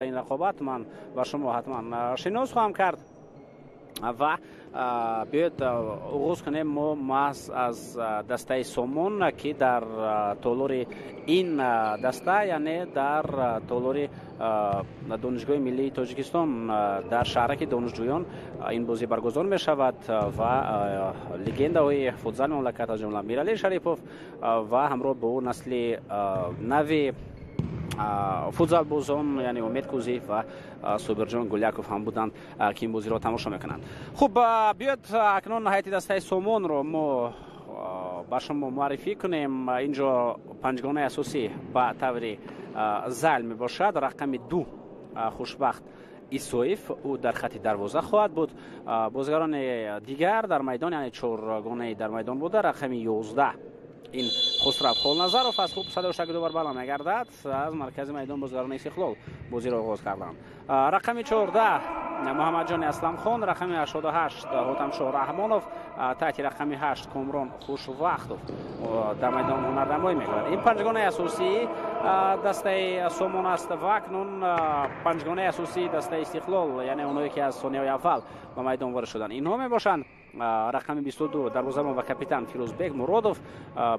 این رقابت من و شما حتما شناس خواهم کرد و بیاید آغاز کنیم ما محض از دسته سومون که در تالار این دسته یعنی در تالار دانشگاه ملی تاجیکستان در شهرک دانشجویان این بازی برگزار می شود و لگندهای فوتزال مملکت از جمله میرعلی شریفوف و همراه با او نسل نوی فوتزال بازان یعنی امید کوزی و صابرجان گلیاکوف هم بودند که این بازی را تماشا میکنند. خب بیاید اکنون هیئت دسته سومون رو ما با شما معرفی کنیم. اینجا پنجگانه اساسی با طور زل می باشد. رقم 2 خوشبخت ایسویف او در خط دروازه خواهد بود. بازیگران دیگر در میدان یعنی چهارگانه در میدان بوده. رقم 11 این خسرو خالنظرов است. خوب صداش یک دوبار بالا میگردد. از مرکز میدان بازیگران استقلال بازی را آغاز کردند. رقم 14 محمد جان اسلام خان، رقم 88 هوتمشاه رحمانوف، تحت رقم 8 کامران خوشوقتوف در میدان هنرنمایی میکنند. این پنجگانه اساسی دسته سومون است و اکنون پنجگانه اساسی دسته استقلال یعنی اونایی که از ثانیه اول به میدان وارد شدند اینها میباشند. رقم 22 دروازه‌بان و کاپیتان فیروزبек مرادوف.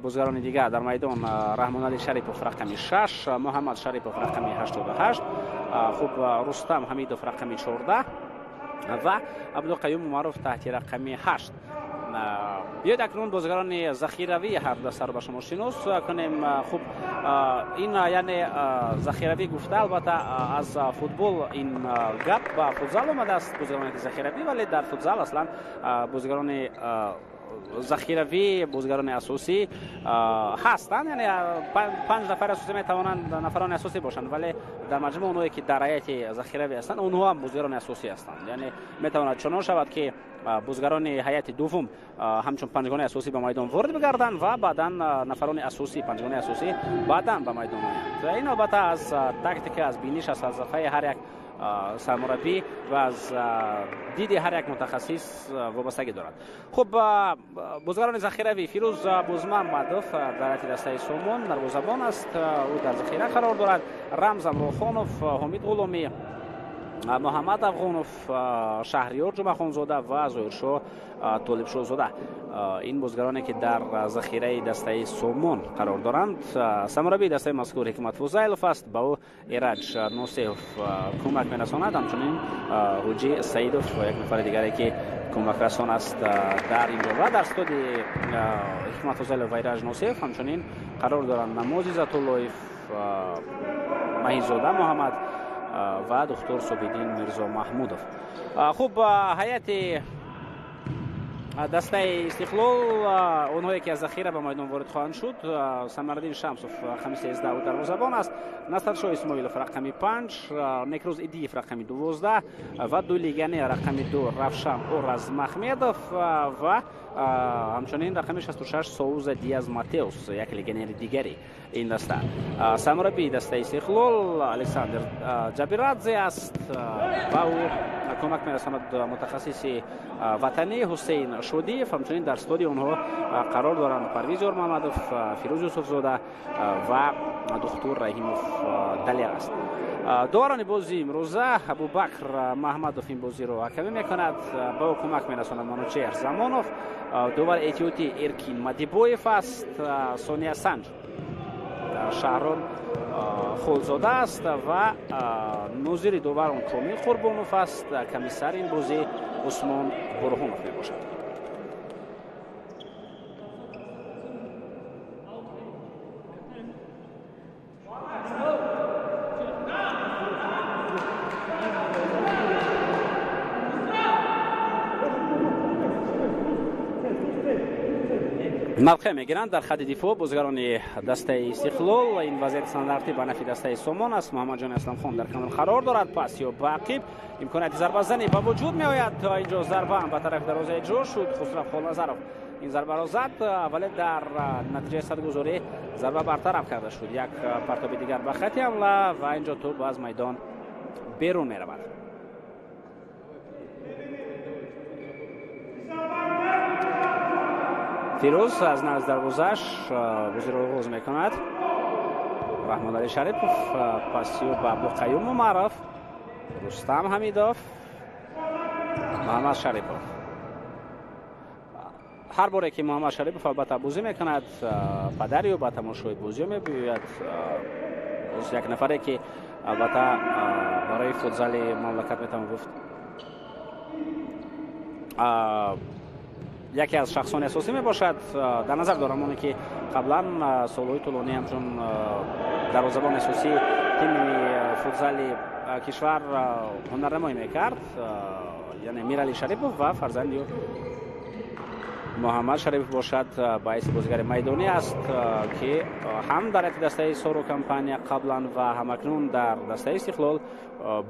بازیگران دیگر در میدان رحمان علی شریفوف رقم 6، محمد شریفوف رقم 88، خوب رستم حمیدوف رقم 14 و عبدالقیوم معروف تحت رقم 8. بیاید اکنون بازیگران ذخیروی هر دسته رو به شما شناس کنیم. خوب این یعنی ذخیروی گفته البته از فوتبال این گپ و فوتزال آمده است بازیگران ذخیروی، ولی در فوتزال اصلا بازیگران ذخیروی بازیگران اساسی هستند. یعنی 5 نفر اساسی میتوانند نفران اساسی باشند، ولی در مجموع اونایی که در هیئت ذخیروی هستند اونها هم بازیگران اساسی هستند. یعنی میتواند چنان شود که بازیگران هیئت دوم همچون پنجگانه اساسی به میدان وارد بگردند و بعدا نفران اساسی پنجگانه اساسی بعدا به میدان آیند. این البته از تاکتیک از بینش از فلسفه هر یک سرمربی و از دید هر یک متخصص وابستگی دارد. خب بازیگران ذخیروی فیروز بوزمحمدوف در دسته سومون دروازه‌بان است. او در ذخیره قرار دارد. رمز امروخانوف، حمید غلامی، محمد افغانوف، شهریار جمعخانزاده و ظاهرشاه طالبشاه زاده این بازیگرانی که در ذخیره دسته سومون قرار دارند. سرمربی دسته مذکور حکمت فضیلوف است. با او ایرج نوسیف کمک می‌رساند. همچنین حجی سعیدوف و یک نفر دیگری که کمک رسان است در اینجا و در استادی حکمت فضیلوف و ایرج نوسیف همچنین قرار دارند نماز عزت‌اللهیف، مهیزاده محمد و دکتر صبیدین میرزا محمودوف. خوب هیئت دسته استقلال اونهایی که از ذخیره به میدان وارد خواهند شد سمرالدین شمسوف رقم 13 و دروازه‌بان است. نصرشاه اسماعیلوف رقم 5، نکروز ایدیف رقم 12 و دولیگانی رقم 2 رفشان اورز محمدوف و همچنین رقم 66 سوزا دیاز ماتئوس یک لگنر دیگری این دسته. سرمربی دسته استقلال الکساندر جابیرادزه است و او کمک می‌رساند متخصص وطنی حسین شودیف. همچنین در استادی اونها قرار دارند پرویز محمدوف، فیروز یوسفزاده و دکتر رحیموف دلیر است. دوران بازی امروزه ابوبکر محمدوف این بازی رو حکمی میکند. با او کمک می‌رساند منوچهر زمانوف. دوبار اتیوتی ارکین مدیبویف است. سونیا سنج شهران خولزاده است و نوزیر دوباران کامی قربانوف است. کمیسر این بازی عثمان برهانوف میباشد. موقع میگیرند در خط دفاع بازیگران دسته استقلال. این وضعیت استانداردی به نفع دسته سومون است. محمد جان اسلام خان در کانال قرار دارد. پاس یا باقی امکانات ضربه زنی به وجود می آید. تا اینجا ضربه هم به طرف دروازه اجرا شد. خسرو خالنظرов این ضربه را زد ولی در نتیجه صدگذاری ضربه برطرف کرده شد. یک پرتاب دیگر به خط حمله و اینجا توپ از میدان بیرون می رود. فیروز از نزد دروازه‌اش بازی را آغاز می‌کند رحمان علی شریپوف، پاسیو به عبدالقیوم معرف، رستم حمیدوف، محمد شریپوف. هر باره که محمد شریپوف البته بازی میکند پدری و به تماشای بازی میبیاید. از یک نفری که البته برای فوتزال مملکت میتونم گفت یکی از شخصان اساسی می باشد. در نظر دارم اونی که قبلا سالهای طولانی همچون دروازه‌بان اساسی تیم فوتزال کشور هنرنمایی میکرد، یعنی میرعلی شریپوف و فرزند محمد شریف باشد. باعث بازیگر میدانی است که هم در دسته سورو کمپانی قبلا و همکنون در دسته استقلال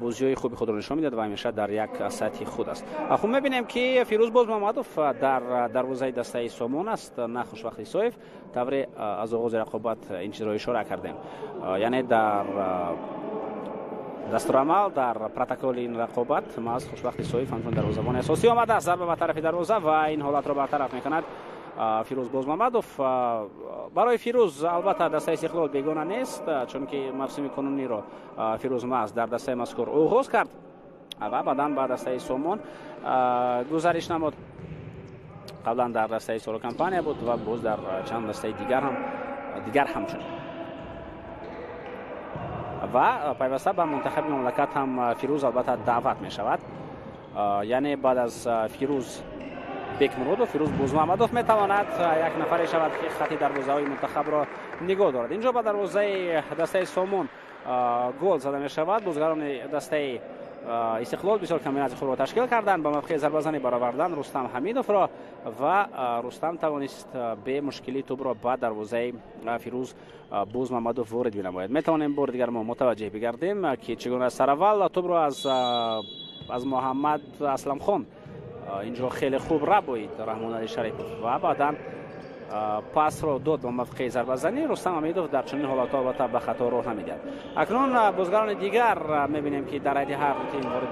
بازی‌های خوبی خود را نشان میدهد و همیشه در یک سطح خود است. خب می‌بینیم که فیروز بازمحمدوف در دروازه دسته سومون است، نه خوشبختی سویف. طوری از آغاز رقابت این چیز را اشاره کردیم، یعنی در دستورالعمل در پروتکل این رقابت ما از خوشبختی سویف همچون دروازه‌بان اساسی آمده است. ضربه به طرف دروازه و این حالت را برطرف می‌کند فیروز بازمحمدوف. برای فیروز البته دسته استقلال بیگانه نیست، چون که موسم کنونی را فیروز محض در دسته مذکور آغاز کرد و بعداً به دسته سومون گزارش نمود. قبلا در دسته سورو کمپانی بود و باز در چند دسته دیگر همچنین. و پیوسته به منتخب مملکت هم فیروز البته دعوت می شود، یعنی بعد از فیروز بیکمرود و فیروز بازمحمدوف می تواند یک نفری شود که خط دروازه های منتخب را نگاه دارد. اینجا به دروازه دسته سومون گل زده می شود. بازیگران دسته استقلال بسیار کمبینات خود را تشکیل کردند با موقع ضربه زنی برآوردن رستم حمیدوف را و رستم توانست به مشکلی توپ را به دروازه فیروز بازمحمدوف وارد بنماید. می توانیم بار دیگر ما متوجه بگردیم که چگونه سراول توپ را از محمد اسلم خان اینجا خیلی خوب ربوید رحمان علی شریپوف و بعدا پاس رو داد با موقع ضربه زنی. رستم حمیدوف در چنین حالات‌ها البته به خطا راه نمی‌دهد. اکنون بازیگران دیگر می‌بینیم که در حد هر تیم وارد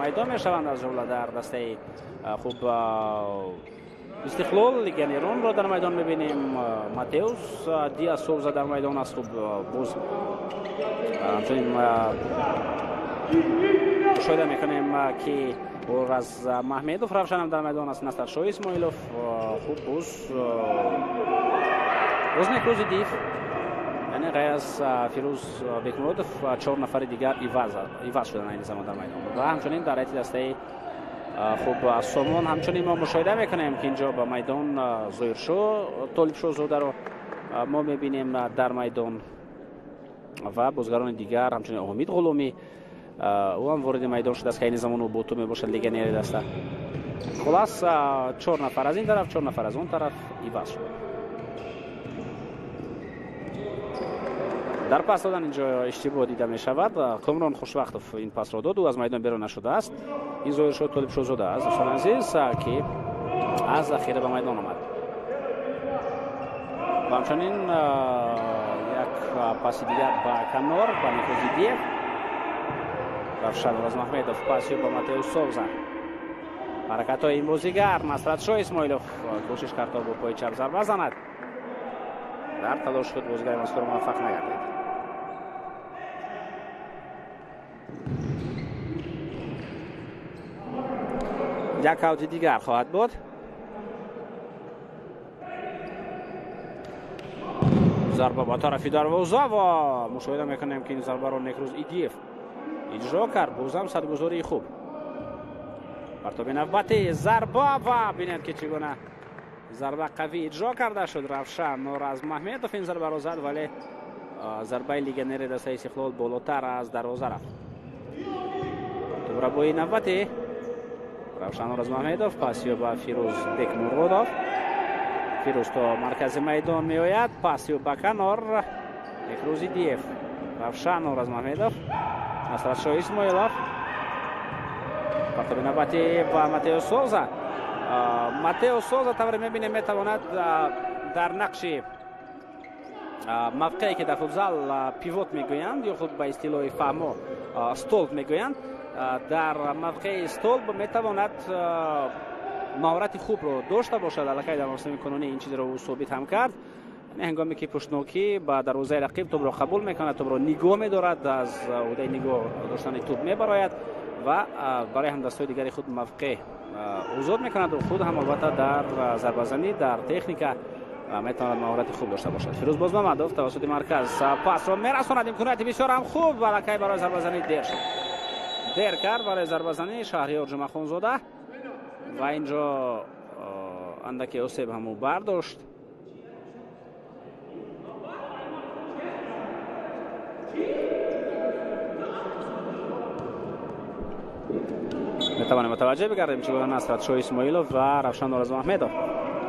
میدان می‌شوند، از جمله در دسته خوب استقلال لیگنرون رو در میدان می‌بینیم. ماتئوس دیاز سوزا در میدان است. خوب باز همچنین مشاهده می‌کنیم که از محمدوف روشن هم در میدان است. نصر شاه اسماعیلوف خوب باز نکروز دیف، یعنی غیر از فیروز بیکمرودوف 4 نفر دیگر ایواز شدن این زمان در میدان و همچنین در حیط دسته خوب سومون همچنین ما مشاهده میکنیم که اینجا به میدان ظاهرشو طالبشو زوده رو ما میبینیم در میدان و بازیگران دیگر همچنین امید غلامی او هم وارد میدان شده است که این زمان او بوتو می باشد لیگنری دسته. خلاص 4 نفر از این طرف 4 نفر از اون طرف ایواز شده. در پاس دادن اینجا اشتباه دیده می شود. کامران خوشوقتوف این پاس را داد و از میدان بیرون نشده است. این ظاهر شد طالب شوزاده است دوستان عزیز که از ذخیره به میدان آمد و همچنین یک پاس دیگر به کنار به نیکوزیدیه روشن از محمدوف. پاسی با ماتئوس سوزا. حرکت های این بازیگر نصرت شاه اسماعیلوف کوشش کرد تا با پای چپ ضربه زند. در تلاش خود بازیگر مذکور موفق نگردید. یک اوت دیگر خواهد بود. ضربه با طرفی دروازه و مشاهده میکنیم که این ضربه رو نیکروز ایدیف اجرا کرد. بازم صدگذاری خوب. پرتاب نوبتی ضربه و بینید که چگونه ضربه قوی اجرا کرده شد. روشن نور از محمدوف این ضربه را زد ولی ضربه لیگنر دسته استقلال بالاتر از دروازه رفت. توبرابوی نوبتی روشن نور از محمدوف پاسیو با فیروز بیکمرودوف. فیروز تا مرکز میدان می آید. پاسیو با کنار نیکروزی دیف. روشن نور از محمدوف نصرت شاه اسماعیلوف. پرتاب نوبتی با ماتئوس سوزا. ماتئوس سوزا طوری میبینیم میتواند در نقش موقعی که در فوتزال پیوت میگویند یا خود به اصطلاح فهمو استولپ میگویند، در موقع استولپ میتواند مهارت خوب رو داشته باشد. الکی در موسم کنونی این چیز رو ثابت هم کرد. هنگامی که پشتنوکی با دروازه رقیب توپ را قبول میکنه، توپ را نگاه می‌دارد، از عهده نگاه داشتن توپ میبراید و برای همدستای دیگری خود موقع ایجاد میکند و خود هم البته در ضربه‌زنی در تکنیک میتواند مهارت خوب داشته باشد. فیروز باز محمدوف توسط مرکز پاس را میرساند، امکانیت بسیار هم خوب ولکه برای ضربه‌زنی دیر شد. دیر کرد برای ضربه‌زنی شهریار جمعه زاده و اینجا اندکی اسیب همو برداشت. میتوانیم متوجه بگردیم چگونه نصرت شاه اسماعیلوف و روشن رضا احمدوف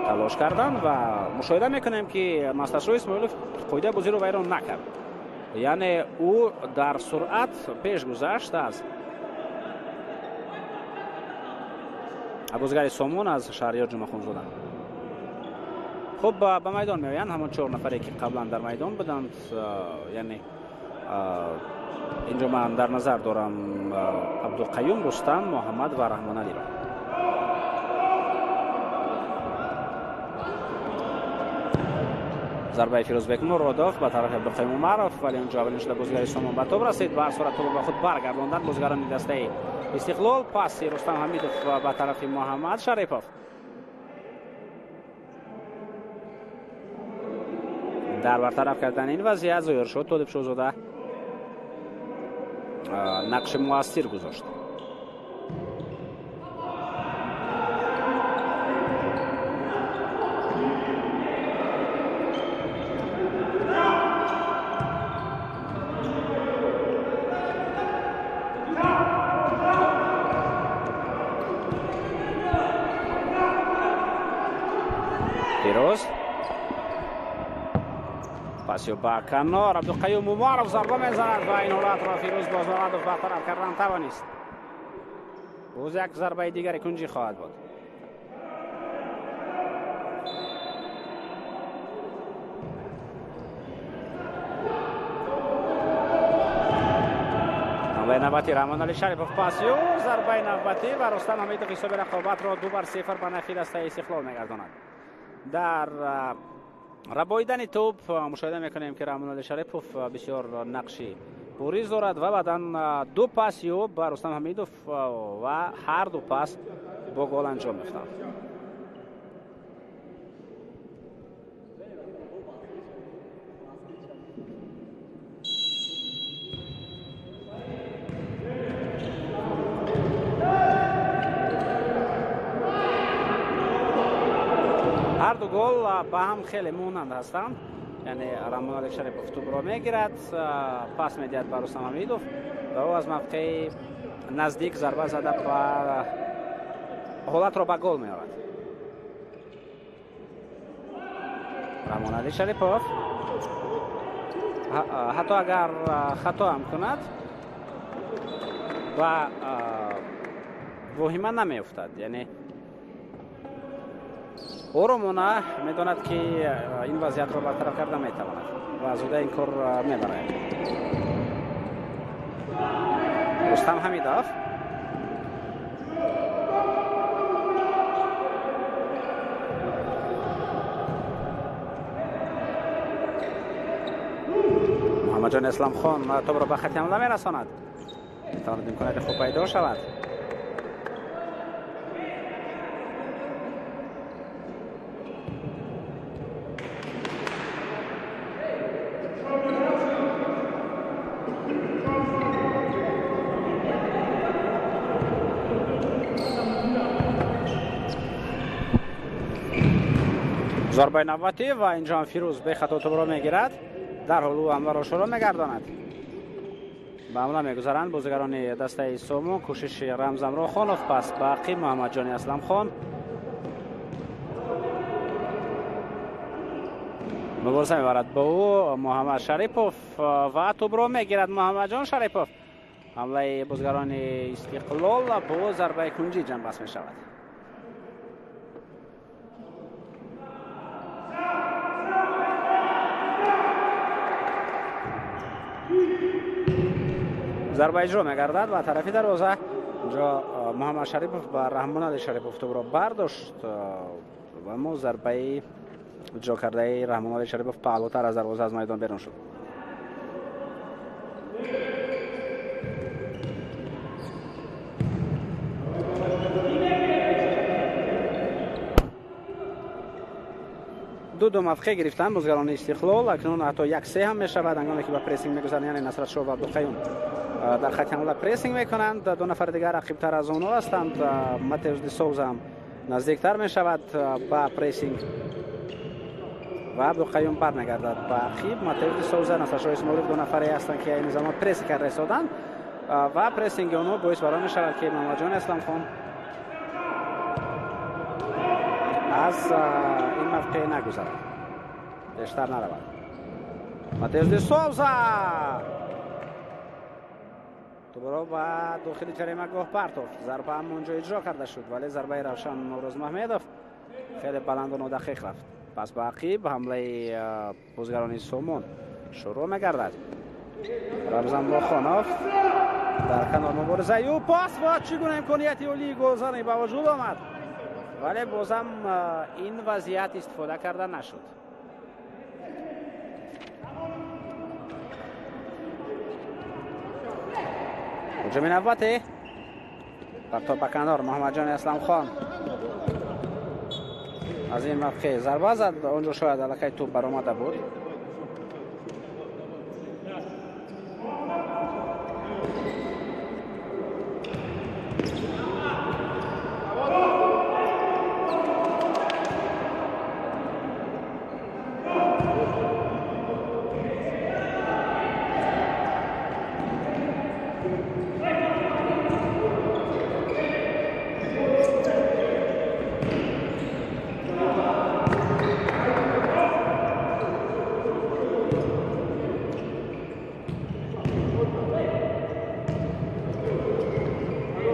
تلاش کردند و مشاهده میکنیم که نصرت شاه اسماعیلوف قاعده بازی رو ویران نکرد، یعنی او در سرعت پیش گذشت از بازیگر سامون از شهریار جمعه زاده. خب به میدان میآیند همون 4 نفری که قبلا در میدان بودند، یعنی اینجا من در نظر دارم عبدالقیوم، رستم، محمد و رحمان علی را. ضربه فیروزبک مرادوف به طرف عبدالقیوم معروف، ولی اونجا اولین شده بازیگر سامان به توپ رسید، بر صورت توپ به خود برگرداندند بازیگران دسته استقلال. پاس رستم حمیدوف به طرف محمد شریفوف. در برطرف کردن این وضعیت ظاهر شد طالب شاهزاده نقش مؤثر گذاشت. فیروز پاسیو با کنار عبدالقیوم معروف ضربه میزند و این حالت را فیروز باز محمدوف برطرف کردن توانست. باز یک ضربه دیگر کنجی خواهد بود. حمله نوبتی رحمان علی شریفوف پاسیو ضربه نوبتی و رستم حمیدوف حساب رقابت را 2-0 به نفع دسته استقلال میگرداند. در رباییدن توپ مشاهده میکنیم که رحمان علی شریفوف بسیار نقشی بریز دارد و بعدا 2 پاسیو به رستم حمیدوف و هر 2 پاس با گل انجام می‌دهند. هر 2 گل با هم خیلی مانند هستند، یعنی رحمان علی شریفوف توپ را میگیرد، پاس میدهد به رستم حمیدوف و او از موقع نزدیک ضربه زده و حالت را به گل میآورد. رحمان علی شریفوف حتی اگر خطا هم کند و وهمه نمیافتد، یعنی اورومونه میداند که این وضعیت را برطرف کرده میتواند و زوده این کار میبرد. رستم حمیدوف محمد جان اسلام خان توپ را به خط حمله میرساند، میتواند امکانیت خوب پیدا شود. ضربه نوبتی و اینجا فیروز به خطا توپ را میگیرد، در حال او حمله را شروع میگرداند. به حمله میگذارند بازیگران دسته سومو، کوشش رمزم را خانوف، پس باقی محمد جان اسلام خان مبارزه میبرد با او محمد شریفوف و توپ را میگیرد محمد جان شریفوف. حمله بازیگران استقلال با ضربه کنجی جنب بس میشود. ضربه اجرا میگردد و طرفی دروازه. اینجا محمد شریفوف با رحمان علی شریفوف توپ را برداشت و ما ضربه اجرا کرده رحمان علی شریف پهلوتر از دروازه از میدان بیرون شد. دو موقع گرفتن بازیکنان استقلال، اکنون حتی 1-3 هم میشود هنگامی که با پرسینگ میگذارند. یعنی نصرت شاه و عبدالقیوم در خط حمله پرسینگ میکنند. دو نفر دیگر رقیبتر از اونها هستند. ماتئوس دی سوزا هم نزدیکتر میشود با پرسینگ و عبدالقیوم برمیگردد با عقب. ماتئوس دی سوزا، نصرت شاه اسماعیلوف دو نفری هستند که این زمان پرس کرده رسیدند و پرسینگ اونها باعث برای میشود که محمد جان اسلام خان از این موقع نگذرد، بیشتر نرود. ماتئوس دی سوزا دوباره با داخل جریمه گاه پرتاف، ضربه هم اونجا اجرا کرده شد ولی ضربه روشن نوروز محمدوف خیلی بلند و دقیق رفت. پس با عقب حمله بازیگران سومون شروع میگردد. رمضان باخانوف در کنار مبارزه و پاس با چگونه امکانیتی اولی گلزنی با وجود آمد ولی بازم این وضعیت استفاده کرده نشد. هجوم نوبتی با کنار محمد جان اسلام خان از این موقع ضربه زد، اونجا شاید علاقه توپ برآمده بود.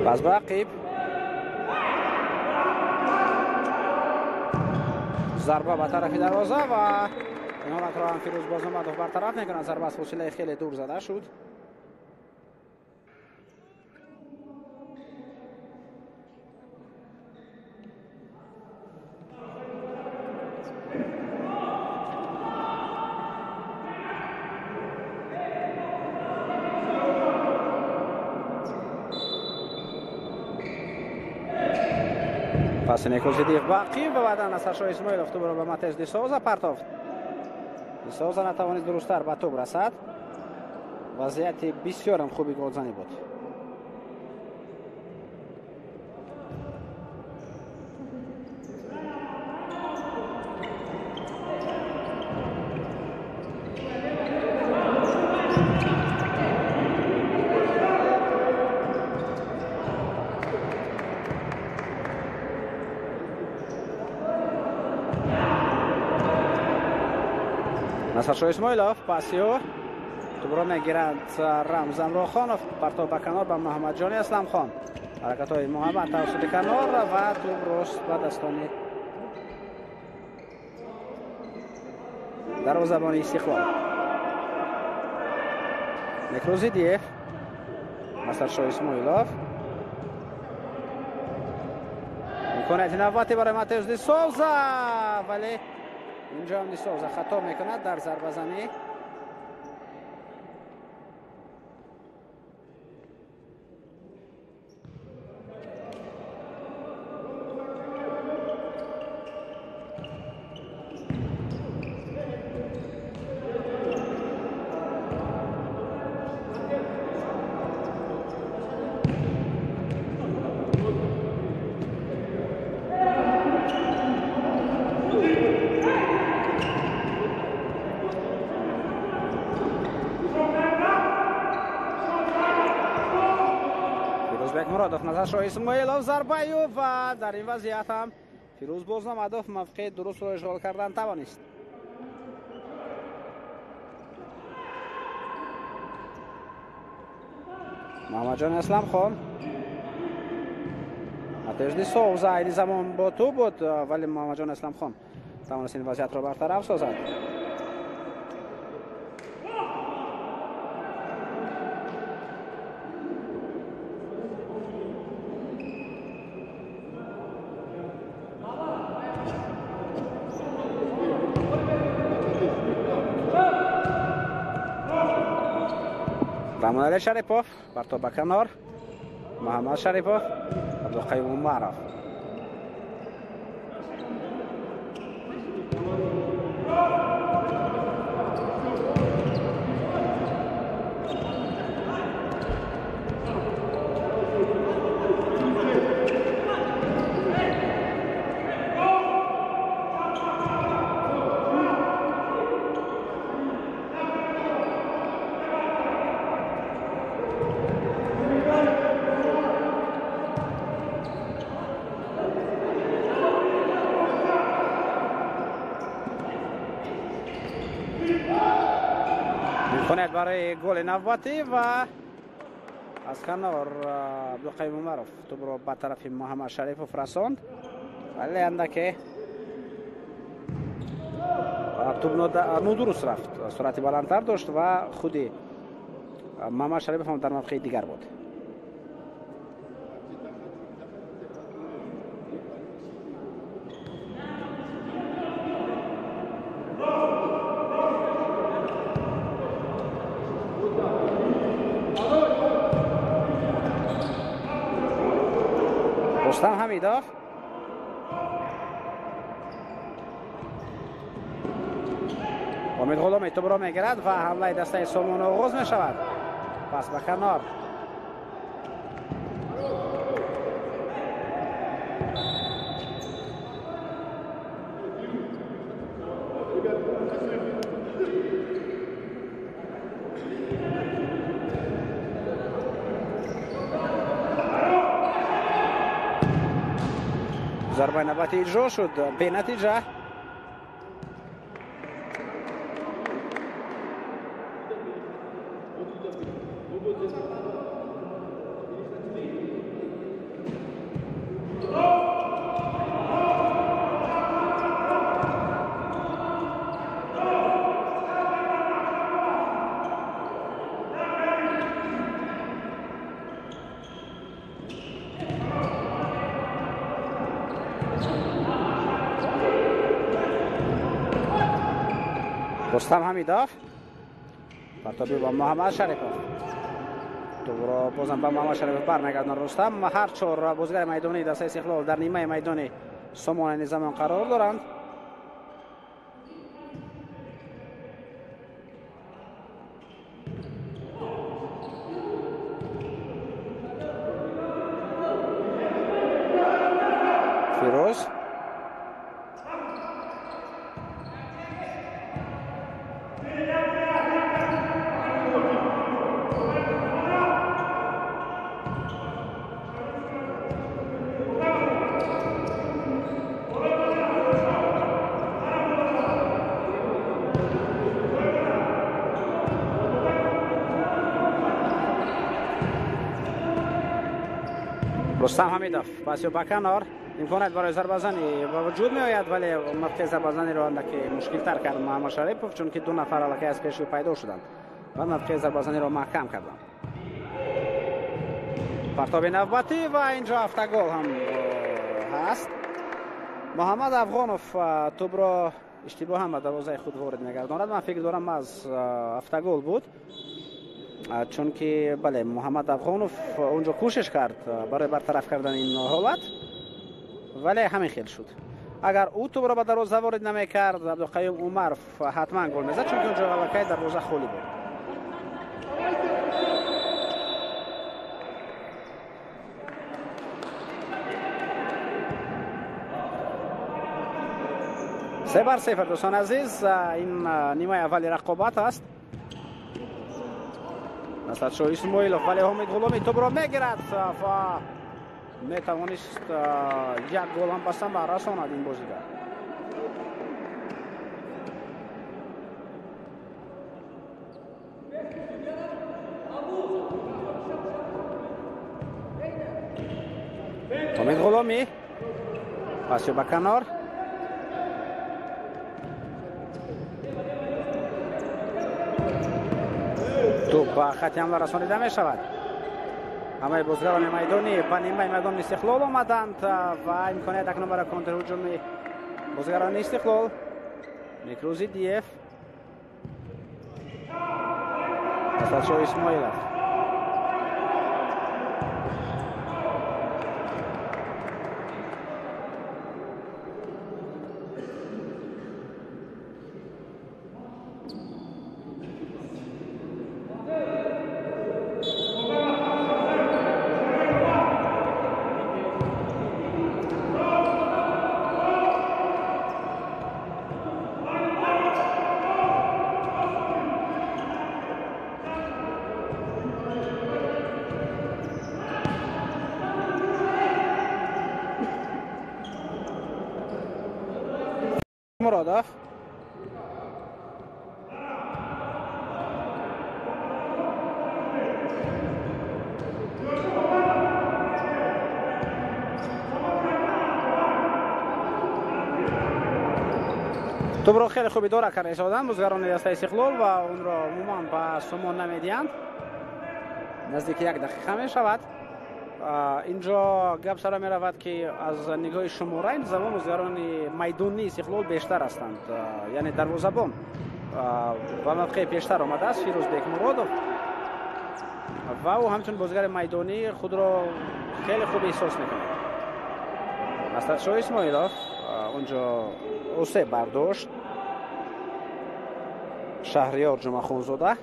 باز با عقب ضربه به طرف دروازه و این حالت را هم فیروز بازمدوف برطرف میکنند. ضربه از فاصله خیلی دور زده شد. پس نیکوزیدیف باقی و بعدا نصر شاه اسماعیلوف دوباره به ماتئوس دی سوزا پرتافت. دی سوزا نتوانید درستتر به توپ رسد. وضعیت بسیار هم خوبی گلزنی بود. نصر شاه اسماعیلوف پاسیو دوباره میگیرند رمضان باخانوف پرتاب به کنار به محمد جان اسلام خان. حرکت های محمد توسط کنار و توپ راست به دستان دروازه‌بان استقلال. نیکوزیدیف، نصر شاه اسماعیلوف، امکانیت نوبتی برای ماتئوس دی سوزا ولی اینجا هم دی سوزا خطا میکند در ضربه زنی. مرادوف، نصر شاه اسماعیلوف، ضربه و در این وضعیت هم فیروز بازمدوف موقع درست رو اشغال کردن توانست. محمد جان اسلام خان، ماتئوس دی سوزا این زمان با تو بود ولی محمد جان اسلام خان توانست این وضعیت را برطرف سازد. رحمانعلی شریپов бар то ба канор. Муҳаммад Шарипов, Абдулқаюм Умаров. می‌کند برای گل نوبتی و از کنار عبدالقیوم عمرов توپ را به طرف محمد شریپов رساند، ولی اندکی توپ نادرست رفت، سرعت بلندتر داشت و خودی محمد شریپov هم در موقع دیگر بود. رستم حمیدov امید غلامی توپ را میگیرد و حمله دسته سامان آغاز می شود. پس به کنار ضربه نوبتی اجرا شد به نتیجه. رستم حمیدov پرتابی با محمد شریپov توپ را بازم با محمد شریپov برمیگرداند. رستم هر چهار بازیگر میدانی دسته استقلال در نیمه میدانی سامان نظامیان قرار دارند. فیروز رستم حمیدov پس به کنار امکانات برای ضربه‌زنی به وجود می آید، ولی موقع ضربه‌زنی را اندکی مشکل تر کرد محمد شریپov، چون که دو نفر علاقه از پیش پیدا شدند و موقع ضربه‌زنی را محکم کردند. پرتاب نوبتی و اینجا هفته گل هم هست. محمد افغانوف توپ را اشتباه هم به دروازه خود وارد می‌گرداند. من فکر دارم از هفته گل بود، چون که بله محمد افغانوف اونجا کوشش کرد برای برطرف کردن این حالت، ولی همین خیل شد. اگر او توپ را به دروازه وارد نمی‌کرد عبدالقیوم عمرov حتما گل می‌زد، چون که اونجا علاقه دروازه خالی بود. سه بر صفر دوستان عزیز، این نیمه اولی رقابت است. نصرت شاه اسماعیلوف ولی حمید غلامی توپ را میگیرد و میتوانست یک گل هم بستن برساند این بازیگر. حمید غلامی پس به کنار، توپ به خط حمله رسانیده می شود. همه بازیگران میدانی به نیمه میدان استقلال آمدند و امکانیت اکنون برای کنتر هجومی بازیگران استقلال. میکروزی دیف نصرت شاه اسماعیلوف مرادов. توبرو خیلی خوبی دور کرده ایستادن بازیکنان دسته استقلال و اون را عموما با سومون نمیدیند. نزدیک 1 دقیقه می شود. اینجا گپ سر می رود که از نگاه شماره این زمان بازیکنان میدانی استقلال بیشتر هستند، یعنی دروازه‌بان و موقع پیشتر آمده است فیروزبک مرادov و او همچون بازیکن میدانی خود را خیلی خوب احساس میکنه. استاد اسماعیلوف اونجا اوسه برداشت. شهریار جمعخونزاده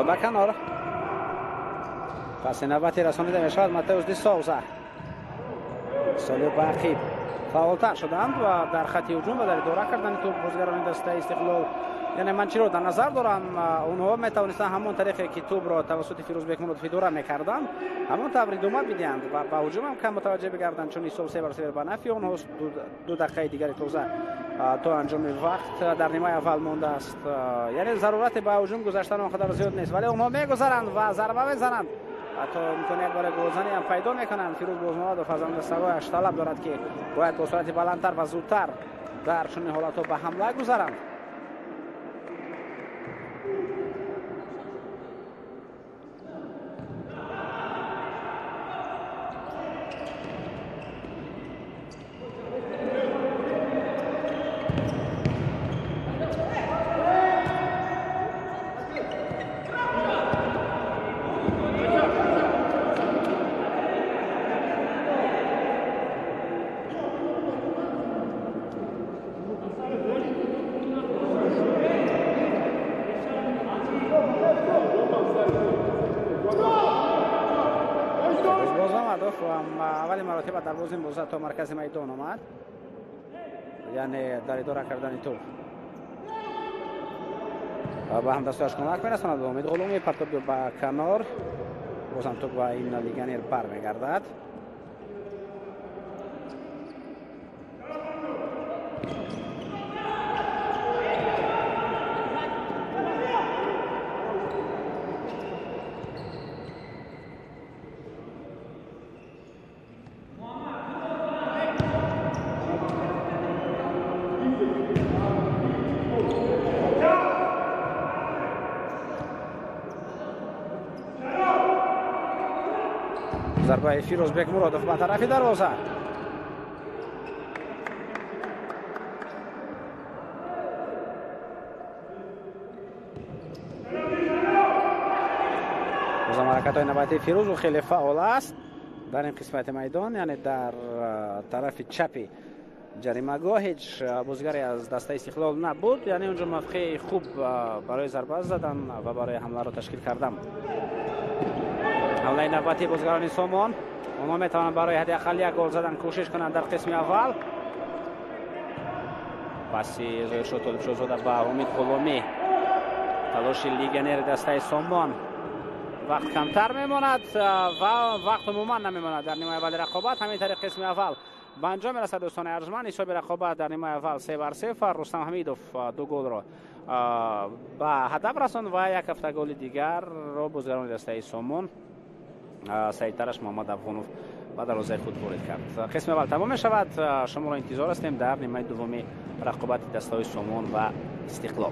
به کنار. پس نوبتی رسانیده می شود ماتئوس دی سوزا. سالیو باقی فعالتر شدند و در خط هجوم و در اداره کردن توپ بازیکنان دسته استقلال، یعنی من چی رو در نظر دارم اونها می توانستن همون طریقی که توپ را توسط فیروزبک مرادov اداره میکردند همون طور ادامه بدهند و با هجوم هم کم متوجه بگردند، چون حساب 3-0 به نفع اونها 2 دقیقه دیگری تازه تا انجام وقت در نیمه اول مانده است. یعنی ضرورت به هجوم گذاشتن اونقدر زیاد نیست، ولی اونها میگذرند و ضربه میزنند، حتی امکان یک بار گلزنی هم پیدا میکنند. فیروزبک مرادov از اندازه‌گاهش طلب دارد که باید با سرعت بلندتر و زودتر در چنین حالت‌ها به حمله گذارند. اولین مراتب در بازی موزه تا مرکز میدان آمد، یعنی در اداره کردن توپ با هم دستش کمک می‌رساند. امید غلومی پرتاب به کنار، بازم توپ با این لیگانیر برمیگردد. ضربه فیروزبک مرادov به طرف دروازه. بازم حرکت‌های نوبتی فیروز خیلی فعال است در این قسمت میدان، یعنی در طرف چپی جریمه‌گاه هیچ بازیگری از دسته استقلال نبود، یعنی اونجا موقع خوب برای ضربه زدن و برای حمله را تشکیل کردم. حمله نوبتی بازیکنان سومون، اونها میتوانند برای حداقل یک گل زدن کوشش کنند در قسم اول. پاسی ظاهر شد طالب شاهزاده با امید غلامی. تلاش لیگانر دسته سومون. وقت کمتر میماند و وقت عموما نمیماند در نیمه اول رقابت. همین طریق قسم اول به انجام رسد دوستان ارجمند. حساب رقابت در نیمه اول 3-0. رستم حمیدوف 2 گل را به هدف رساند و یک هفته گل دیگر را بازیکن دسته سومون سیدترش محمد افغانوف و دروازه خود وارد کرد. قسم اول تمام می شود. شما را انتظار هستیم در نیمه دومی رقابت دسته سومون و استقلال.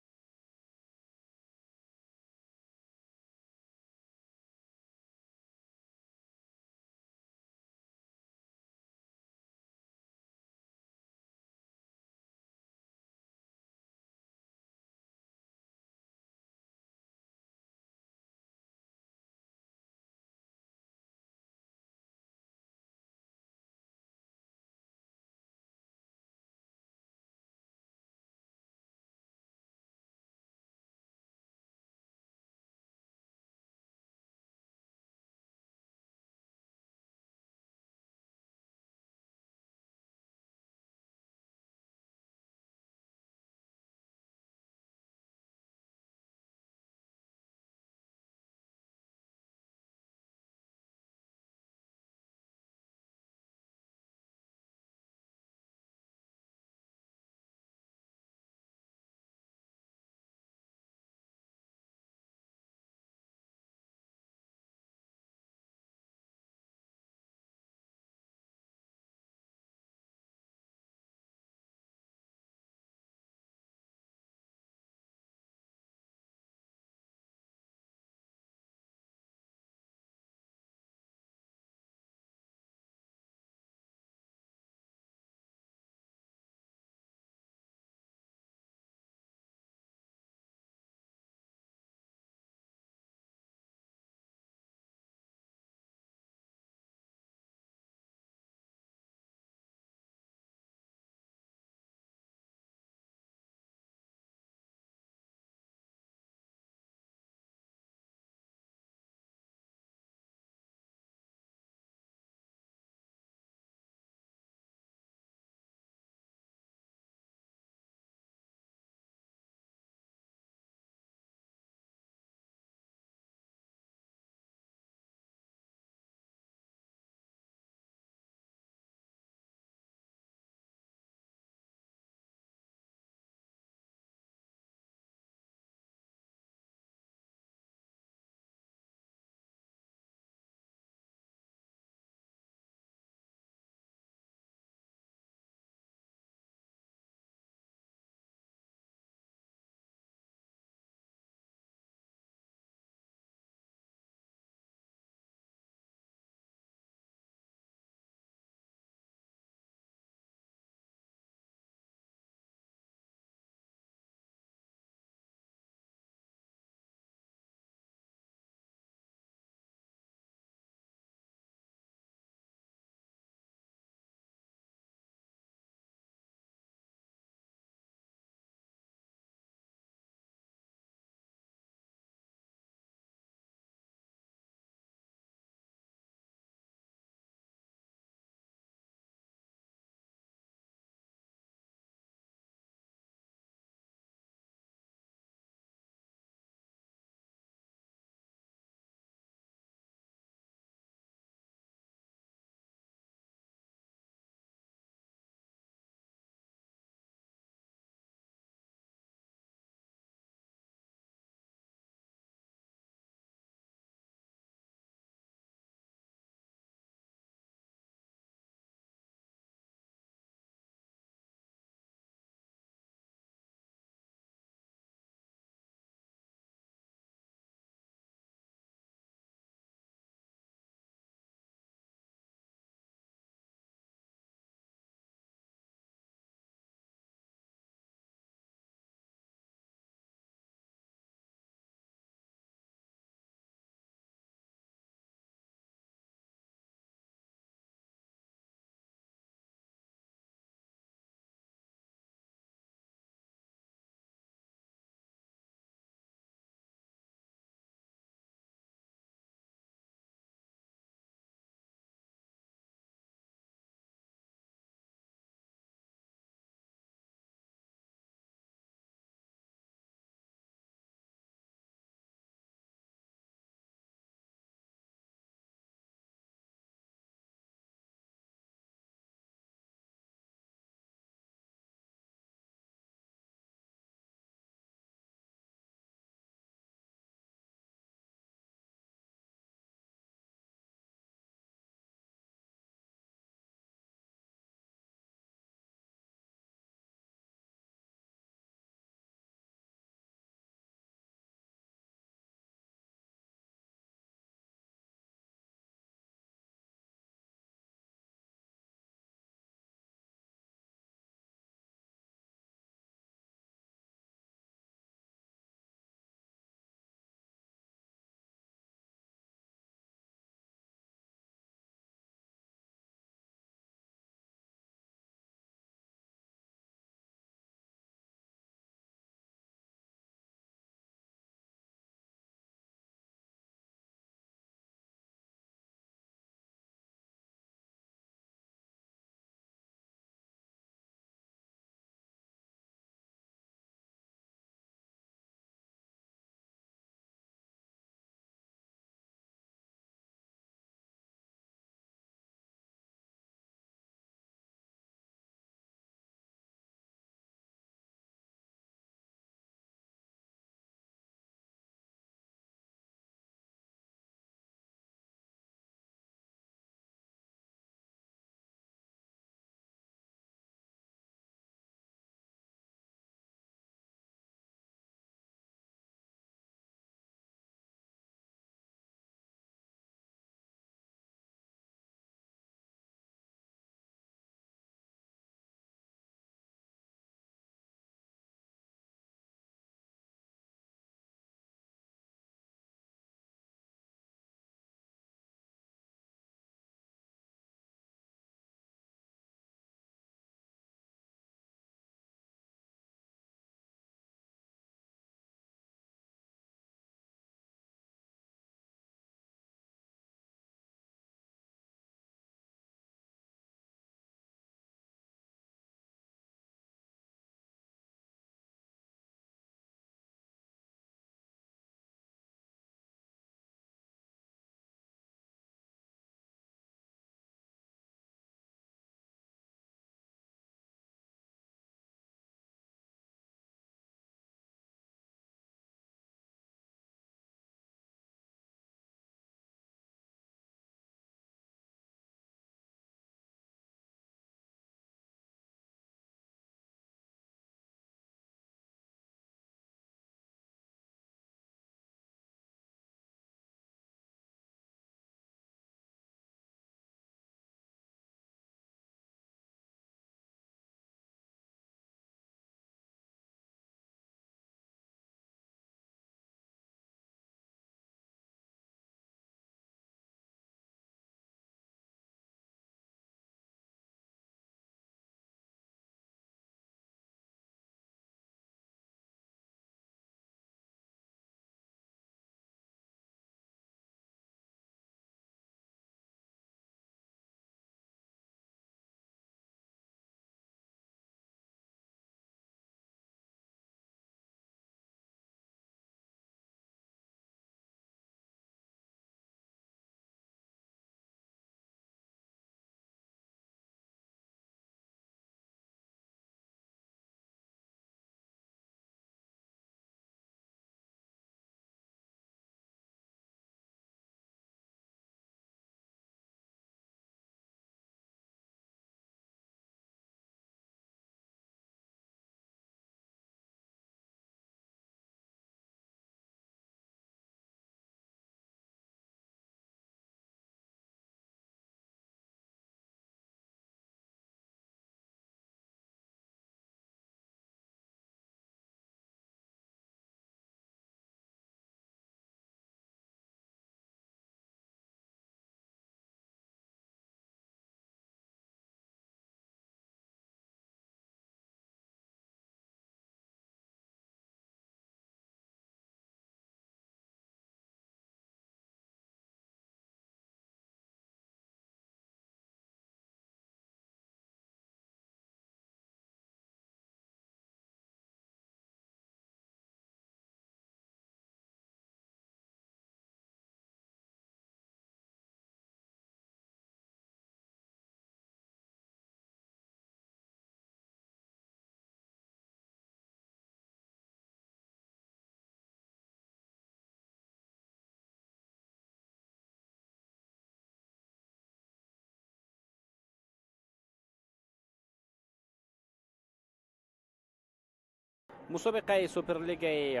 مسابقه سوپرلیگ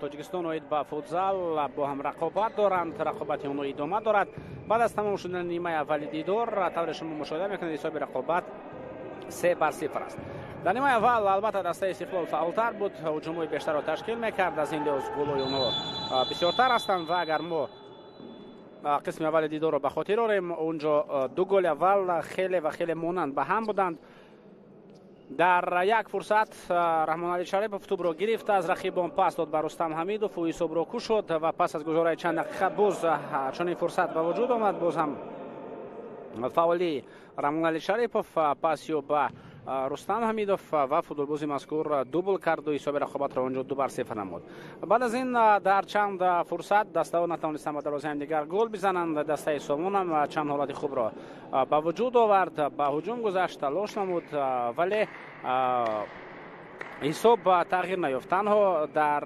تاجیکستان اوید با فوتزال با هم رقابت دارند. رقابت اونها ادامه دارد. بعد از تمام شدن نیمه اول دیدار طور شما مشاهده میکنید حساب رقابت 3-0 است. در نیمه اول البته دسته استقلال فعالتر بود، هجوم بیشتر را تشکیل میکرد. از این لحاظ گل‌های اونها بسیارتر هستند و اگر ما قسم اول دیدار را به خاطر داریم اونجا دو گل اول خیلی مانند به هم بودند. در یک فرصت رحمان علی شریپوف توپ را گرفت از رقیبان پاس داد به رستم حمیدوف و حساب را کشید و پس از گذشت چند دقیقه باز چنین فرصت به وجود آمد. باز هم فاولی رحمان علی شریپوف پاس به رستم حمیدوف و فوتبالبازی مذکور دوبل کرد و حساب رقابت را اونجا 2-0 نمود. بعد از این در چند فرصت دسته ها نتوانستند به دروازه دیگر گل بزنند. دسته سومون هم چند حالت خوب را به وجود آورد، به هجوم گذشت، تلاش نمود ولی حساب تغییر نیافت. تنها در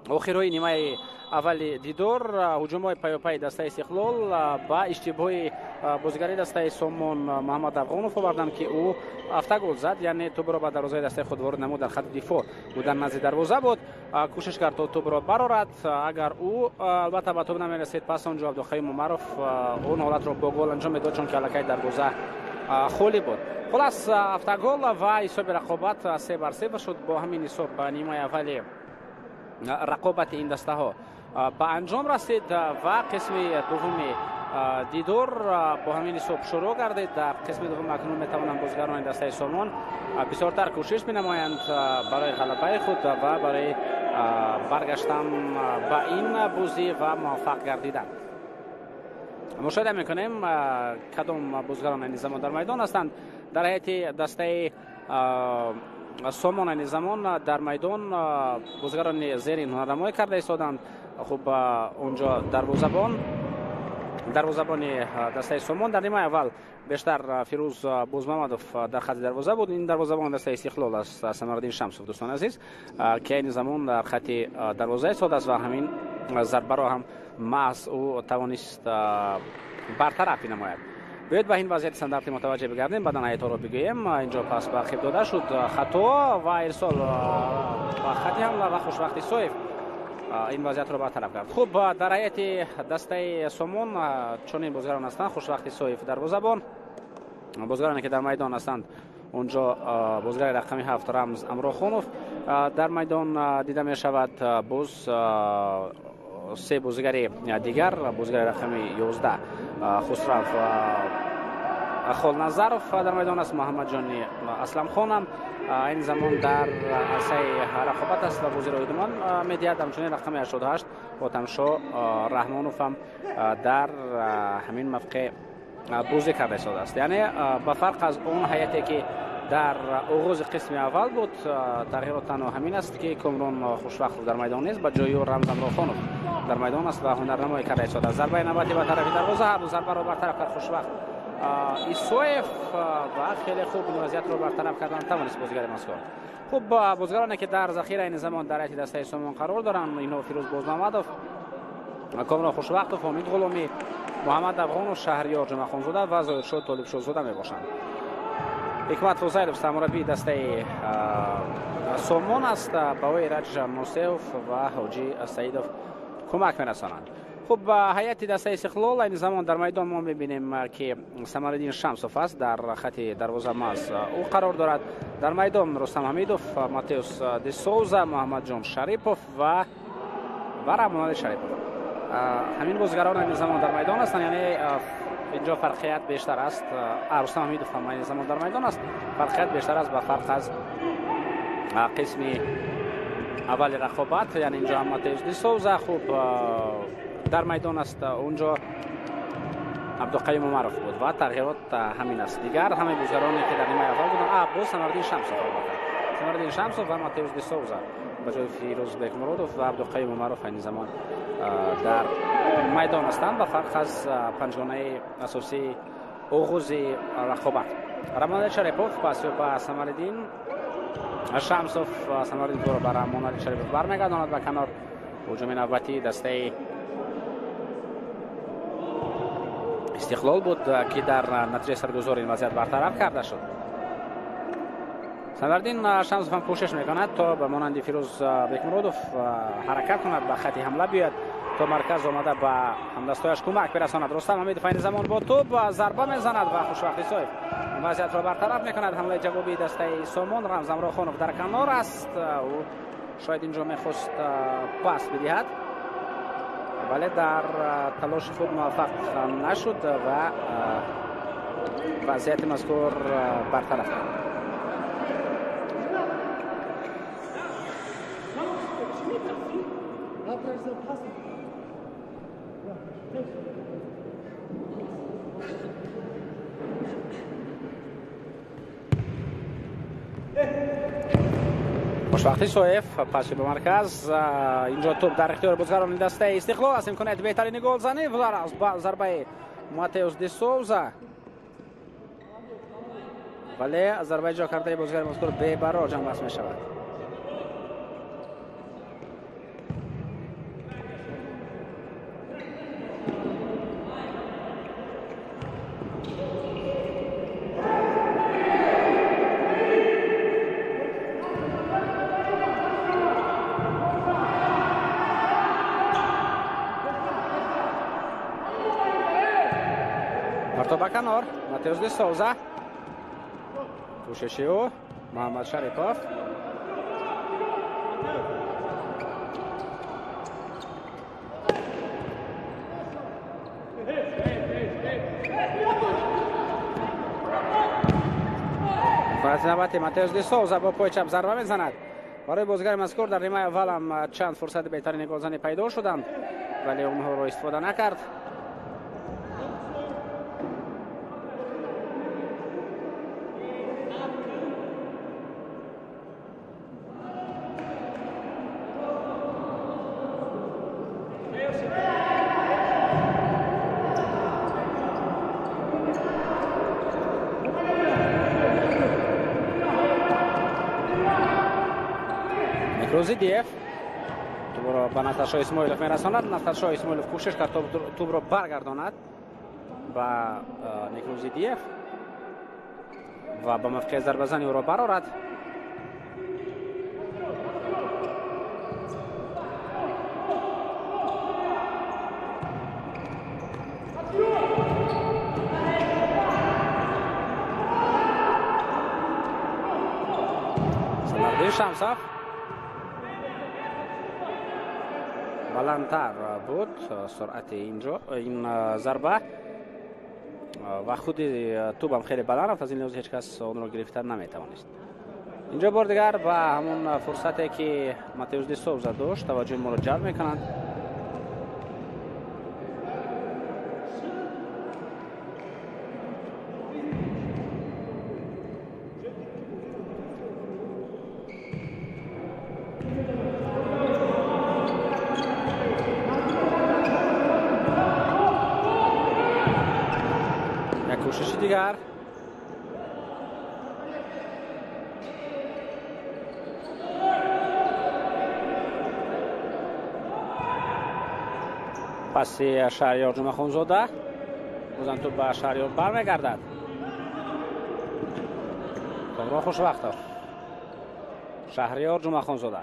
آخرهای نیمه اول دیدار هجوم‌های پیاپی دسته استقلال با اشتباه بازیگری دسته سومون محمد افغانوف آوردند که او 7 گل زد، یعنی توپ را به دروازه دسته خود وارد نمود. در خط دفاع بود، در نزد دروازه بود، کوشش کرد تا توپ را برآورد. اگر او البته به توپ نمی‌رسید پس اونجا عبدالقیوم عمرов اون حالت را با گل انجام میداد چون که الکی دروازه خالی بود. خلاص 7 گل و حساب رقابت 3-0 شد. با همین حساب نیمه اول رقابت این دسته ها به انجام رسید و قسم دوم دیدار با همین حساب شروع گردید. در قسم دوم اکنون میتوانند بازیگران دسته سومون بسیارتر کوشش بنمایند برای غلبه خود و برای برگشتن به این بازی و موفق گردیدن. مشاهده میکنیم کدام بازیگران این زمان در میدان هستند. در حیات دسته سومون این زمان در میدان بازیگران زیر هنرنمایی کرده ایستادند. خب اونجا دروازه‌بان دسته سومون در نیمه اول بیشتر فیروز بوزمحمدوف در خط دروازه بود. این دروازه‌بان دسته استقلال است سمرالدین شمسوف دوستان عزیز که این زمان در خط دروازه ایستاده است و همین ضربه را هم محض او توانست برطرف نماید. باید به این وضعیت استانداردی متوجه بگردیم. بعدا ایتا رو بگویم. اینجا پاس به عقب داده شد، خطا و ارسال و خطی حمله و خوشبختی سویف این وضعیت رو برطرف کرد. خوب در حیات دسته سومون چون این بازیگران هستند خوشبختی سویف دروازه‌بان، بازیگرانی که در میدان هستند اونجا بازیگر رقم 7 رمز امراخانوف در میدان دیده می شود. باز سه بازیگر دیگر بازیگر رقم 11 خسرو خالنظرف در میدان است. محمد جان اسلم خانم این زمان در عرصه رقابت است و بازی را ادامه می‌دهد. همچنین رقم 88 باتمشا رحمانوف هم در همین موقع بازی کرده شده است. یعنی به فرق از اون هیئتی که در آغاز قسم اول بود تغییرات تنها همین است که کامران خوشوقت در میدان نیست، با جای رمز امراخانوف در میدان است و هنرنمایی کرده شده. ضربه نوبتی به طرف دروازه هر دو ضربه را برطرف کرد خوشوقت ایسویف و خیلی خوب این وضعیت رو برطرف کردن توانست بازیگر مذکور. خوب بازیگرانی که در ذخیره این زمان در حیات دسته سومون قرار دارند اینو فیروز بوزمحمدوف، کامران خوشوقت، امید غلامی، محمد افغان، شهریار جمعه خانزاده و ظاهرشاه طالب شاهزاده میباشند. حکمت فوزیلوف سرمربی دسته سومون است، با وی رج موسیوف و حاجی سعیدوف کمک می‌رسانند. خب هیئت دسته استقلال این زمان در میدان ما می‌بینیم که سمرالدین شمسوف است در خط دروازه ماز او قرار دارد. در میدان رستم حمیدوف، ماتئوس دی سوزا، محمد جان شریپوف و رحمان علی شریپوف همین بازیگران این زمان در میدان هستند. یعنی اینجا فرقیت بیشتر است. رستم حمیدوف هم این زمان در میدان است. فرقیت بیشتر است با فرق از قسم اول رقابت. یعنی اینجا هم ماتئوس دی سوزا خوب در میدان است، اونجا عبدالقیوم عمرov بود و تغییرات همین است. دیگر همه بازیگرانی که در نیمه اول بودند باز سمرالدین شمسوف سمرالدین شمسوف و ماتئوس دی سوزا به جای فیروز بیک مرادوف و عبدالقیوم عمرov این زمان در میدان هستند با فرق از پنجگانه اساسی آغاز رقابت. رحمان علی شریپوف پاس به سمرالدین شمسوف و سمرالدین رو بر رحمان علی شریپوف برمیگرداند و کنار هجوم نوبتی دسته استقلال بود که در نتیجه سرگذار این وضعیت برطرف کرده شد. نوردین شمس هم کوشش میکند تا به مانند فیروز بیکمرودوف حرکت کند، به خط حمله بیاد تا مرکز آمده به همدستایش کمک برساند. رستم حمید فاین زمان با توپ ضربه میزند و خوشوقتی صاحب وضعیت را برطرف میکند. حمله جوابی دسته سامان رمز امراخانوف در کنار است و شاید اینجا میخواست پاس بدهد ولی در تلاش خود موفق نشد و وضعیت مذکور برطرف کرد. خوشوقتی سویف پاسی به مرکز. اینجا توپ در اختیار بازیکنان دسته استقلال است. امکانیت بهترین گلزنی و ضربه ماتئوس دی سوزا ولی ضربه جا کرده بازیکن مذکور به براج هم بس می شود. مرتبه کنار ماتئوس دی سوزا، کوششی او محمد شریفوف فرصت نوبتی ماتئوس دی سوزا با پای چپ ضربه میزند. برای بازیگر مذکور در نیمه اول هم چند فرصت بهترین گلزنی پیدا شدند ولی اونها رو استفاده نکرد. روزیدیف توپ را به نصرشاه اسماعیلوف میرساند. نصرشاه اسماعیلوف کوشش کرد توپ را برگرداند به نیکروزیدیف و به موقع ضربه زنی او را برآورد. سمردی شمساف بلندتر بود سرعت اینجا این ضربه و خود توپ هم خیلی بلند رفت، از این لحاظ هیچ کس اون رو گرفتن نمیتوانست. اینجا بار دیگر به همون فرصتی که ماتئوس دی سوزا داشت توجه ما رو جلب میکنند. کوشش دیگر پسی شهریار جمعه خونزاده بازم تو به شهریار برمیگردد. کامران خوشوقت شهریار جمعه خونزاده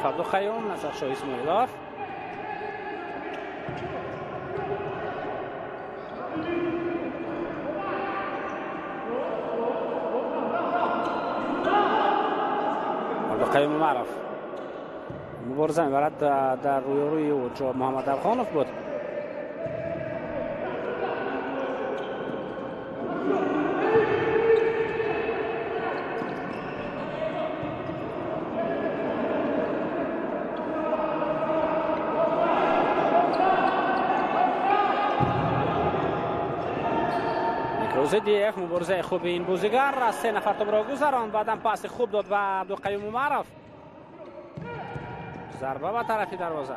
عبدو خیوم نصرشاه اسماعیلوف عبدو خیوم معرف مبارزه میبرد در روی او جو محمد افغانوف بود. روزیدیف مبارزه خوب این بازیگر از سه نفر توپ را گذراند، بعدم پاس خوب داد به عبدالقیوم معرف. ضربه به طرف دروازه.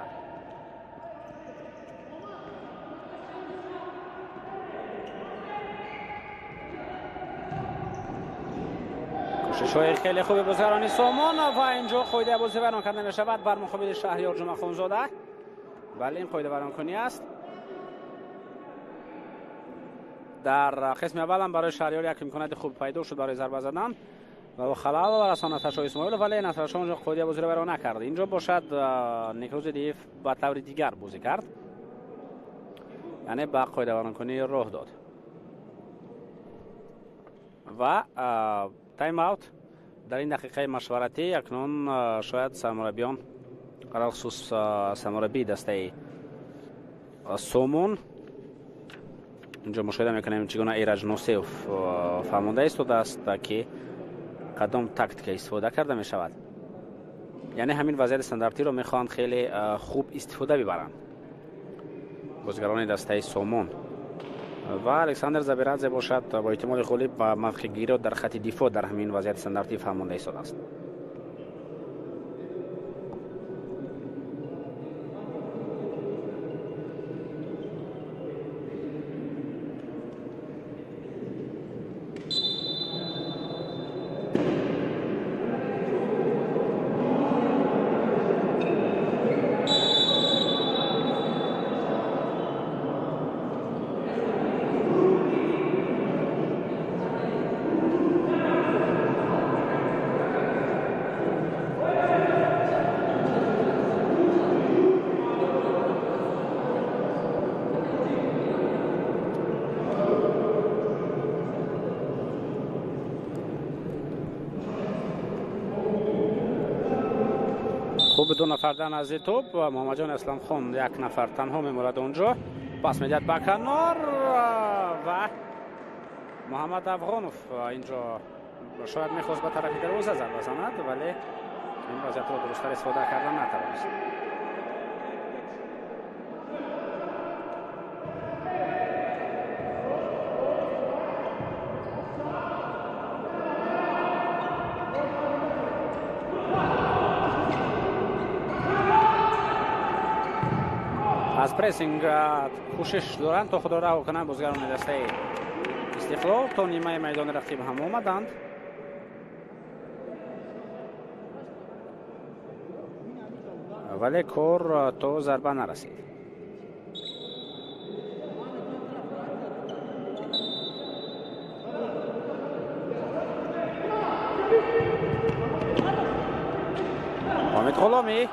کوشش‌های خیلی خوبی بازیکن سامان و اینجا قاعده بازی بیان کرده می شود بر مقابل شهریار جمعه خانزاده. بله این قاعده بیان کنی است. در قسم اول هم برای شهریار یک امکانات خوب پیدا شد برای ضربه زدن و خلال رسانه تشای اسماعیل، ولی نصرشاه اونجا قاعده بازی رو بیان نکرد. اینجا باشد نیکروز دیف با طور دیگر بازی کرد، یعنی با قاعده بیان کنی راه داد و تایم اوت در این دقیقه مشورتی. اکنون شاید سرمربیان قرار خصوص سرمربی دسته سومون اینجا مشاهده میکنیم چگونه ایرج نوسیف فرمانده ایستاده است که کدام تاکتیک استفاده کرده می شود، یعنی همین وضعیت استانداردی رو میخوان خیلی خوب استفاده ببرند بازیگران دسته سومون. و الکساندر زبیرادزه باشد با احتمال خالی با موقع گیری در خط دفاع در همین وضعیت استانداردی فرمانده ایستاده است. خوب دو نفر دن از توپ و محمد جان اسلام خان یک نفر تنها میمورد اونجا، پس میدهد به کنار و محمد افغانوف اینجا شاید میخواست به طرف دروازه ضربه بزند ولی این وضعیت رو درست‌تر استفاده کردن نتوانست. از پرسینگ کوشش دارند تا خود را رها کنند بازیگران دسته استقلال تا نیمه میدان رقیب هم آمدند. ولی کار تا ضربه نرسید. حامد غلامی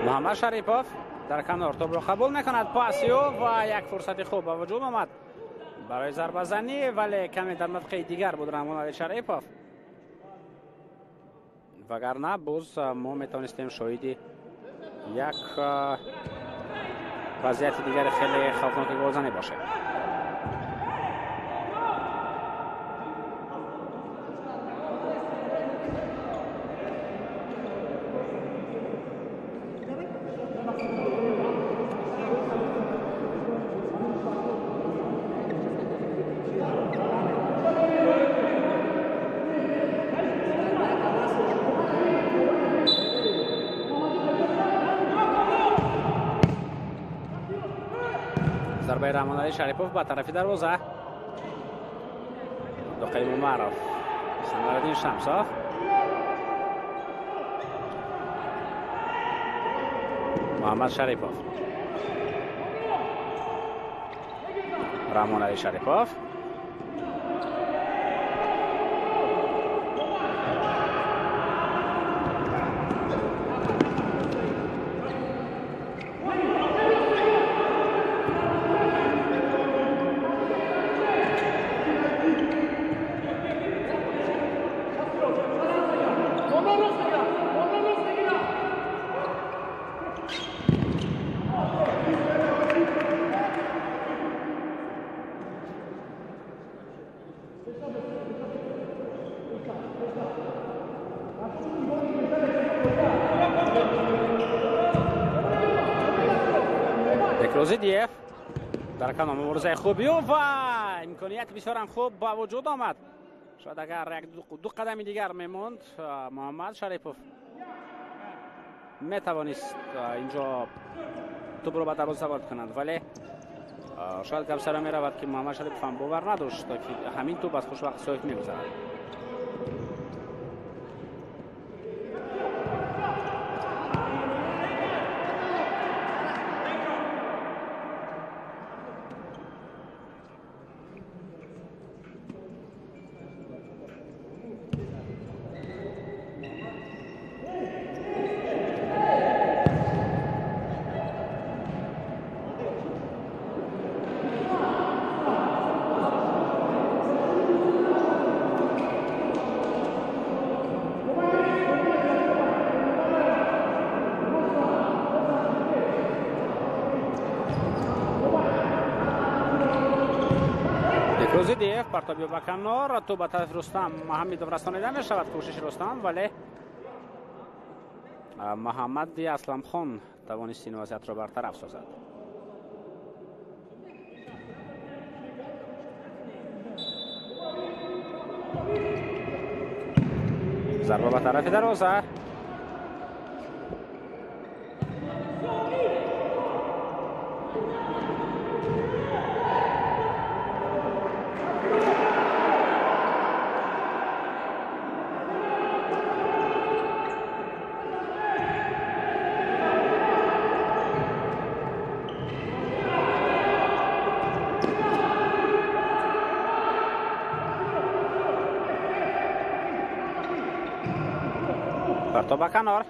محمد شریپوف در کنار توپ را قبول میکند، پاسیو و یک فرصت خوب به وجود آمد برای ضربه زنی ولی کمی در موقع دیگر بود رحمان شریپوف، وگرنه باز ما میتونستیم شاهد یک وضعیت دیگر خیلی خوفناک گل زنی باشه. ضربه رحمان شریپوف به طرف دروازه دقیق معروف سناردین شمسا محمد شریپوف رحمان شریپوف نیکروزیدیف در کنار مبارزه خوبی و امکانیت بسیار هم خوب با وجود آمد. شاید اگر دو قدمی دیگر میموند محمد شریفوف میتوانست اینجا توپ رو به دروازه وارد کنند، ولی شاید گپ سر میرود که محمد شریفوف هم باور نداشت که همین توپ از خوشوقت سایف میگذرد. نیکروزیدیف پرتابی به کنار، تو به طرف رستم محمد رسانیده می شود. کوشش رستم، ولی محمد اسلم خان توانست این وضعیت را برطرف سازد. ضربه به طرف دروازه. پرتاب به کنار.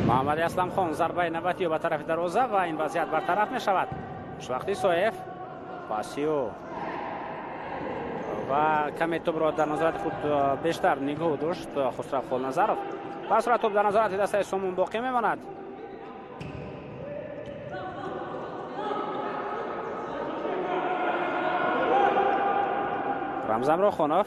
محمد اسلم خان ضربه نوبتی به طرف دروازه و این وضعیت برطرف می شود. وقتی سویف پاسیو و کمی توپ را در نظارت خود بیشتر نگاه داشت خسرو خالنظرов. پس را توپ در نظارت دسته سومون باقی میماند. رمزم را خونوف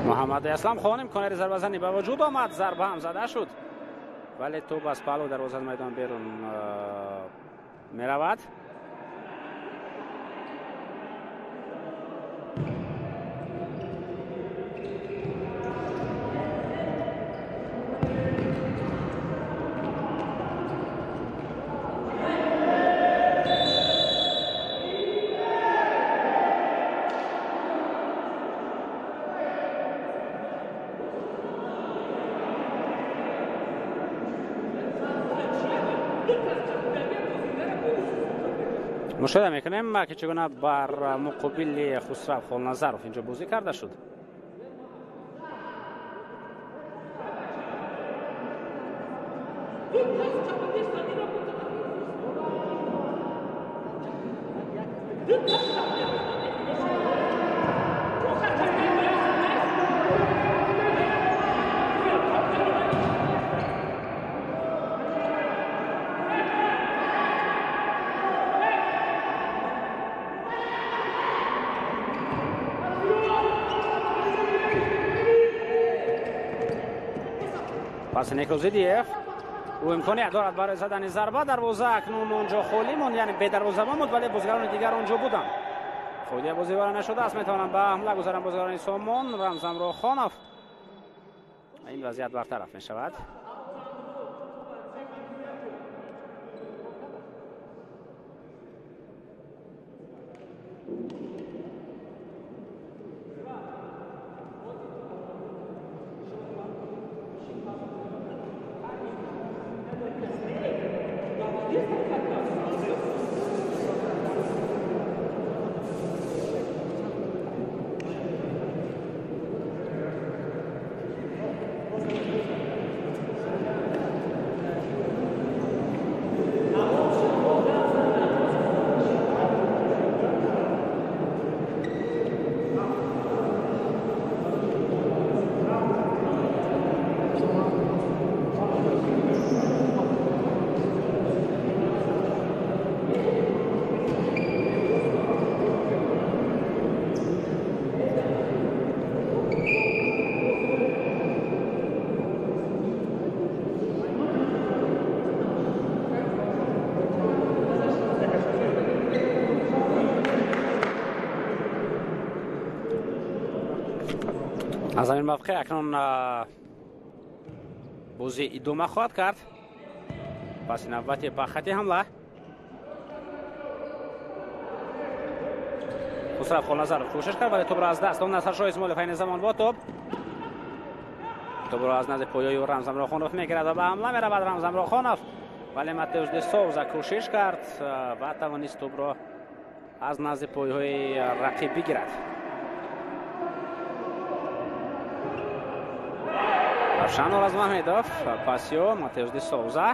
محمد اسلم خان امکان ضربه زنی به وجود آمد. ضربه هم زده شد ولی توپ از پلو دروازه میدان بیرون می رود. مشاهده میکنیم که چگونه بر مقابل خسرو خالنظرov اینجا بازی کرده شد. پس نیکروزیدیف او امکانیت دارد برای زدن ضربه. دروازه اکنون اونجا خالی موند، یعنی به دروازه موند، ولی بازیگران دیگر اونجا بودند. خودی بازی وارد نشده است. میتوانند به حمله گذارند بازیکنان سومون. رمزامرو خانوف این وضعیت برطرف می شود. از این موقع اکنون بازی ادامه خواهد کرد. پس نوبت به خط حمله خسرو خالنظرov کوشش کرد ولی توپ را از دست داد. نصرشاه اسماعیلov این زمان با توپ را از نزد پایه رمزامرو خانوف میگیرد و به حمله میرود رمزامرو خانوف ولی ماتئوس دی سوزا کوشش کرد و توانست توپ را از نزد پایه رقیب بگیرد. Шанор аз Мамедов, Пасио, Матеус де Соуза.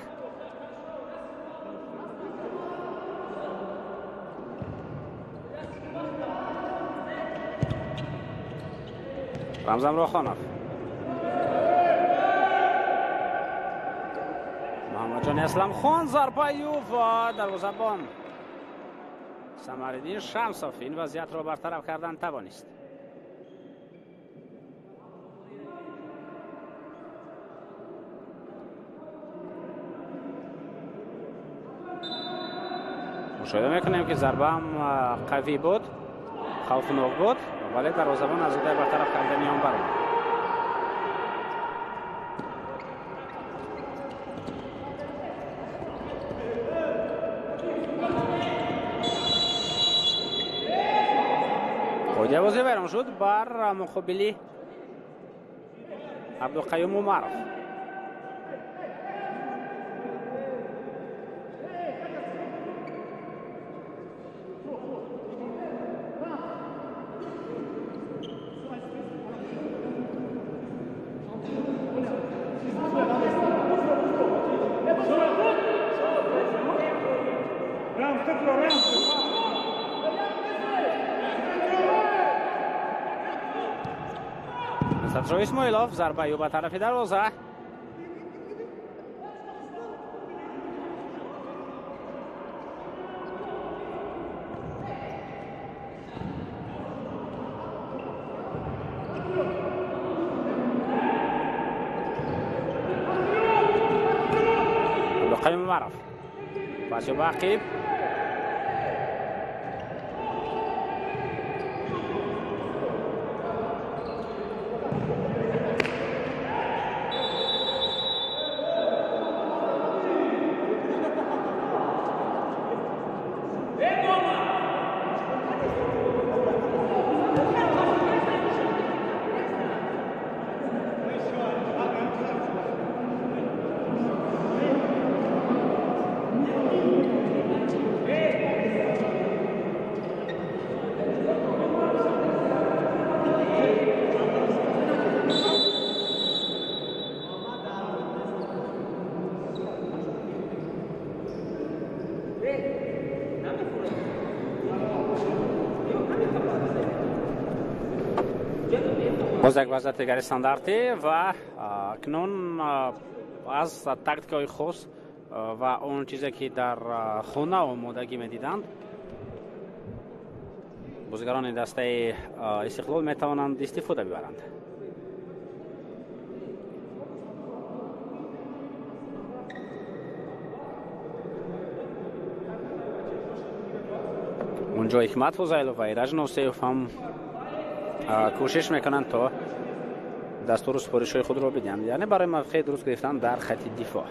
Рамзамро Хонов. Муҳаммаҷон Исламхон зарбаю ва дарвозабон Самариддин Шамсов ин вазъиятро бартараф кардан тавонист. مشاهده میکنیم که ضربه هم قوی بود، خوفناک بود ولی دروازه‌بان از ایده برطرف کردن آن برآمد. خودی بازی ویران شد بر مقابل عبدالقیوم اومرov. نصرشاه اسماعیلov ضربه به طرف دروازه. عبدالقیوم اومرov پاس به عقیب. باز یک وضعیت دیگر استانداردی و اکنون از تاکتیک‌های خاص و اون چیزی که در خانه آمادگی می‌دیدند بازیگران دسته استقلال می‌توانند استفاده ببرند. اونجا حکمت فضیلوف و ایرج نوسیف هم کوشش میکنن تا دستور سپارش‌های خود را بدن، یعنی برای موقع درست گرفتن در خط دفاع.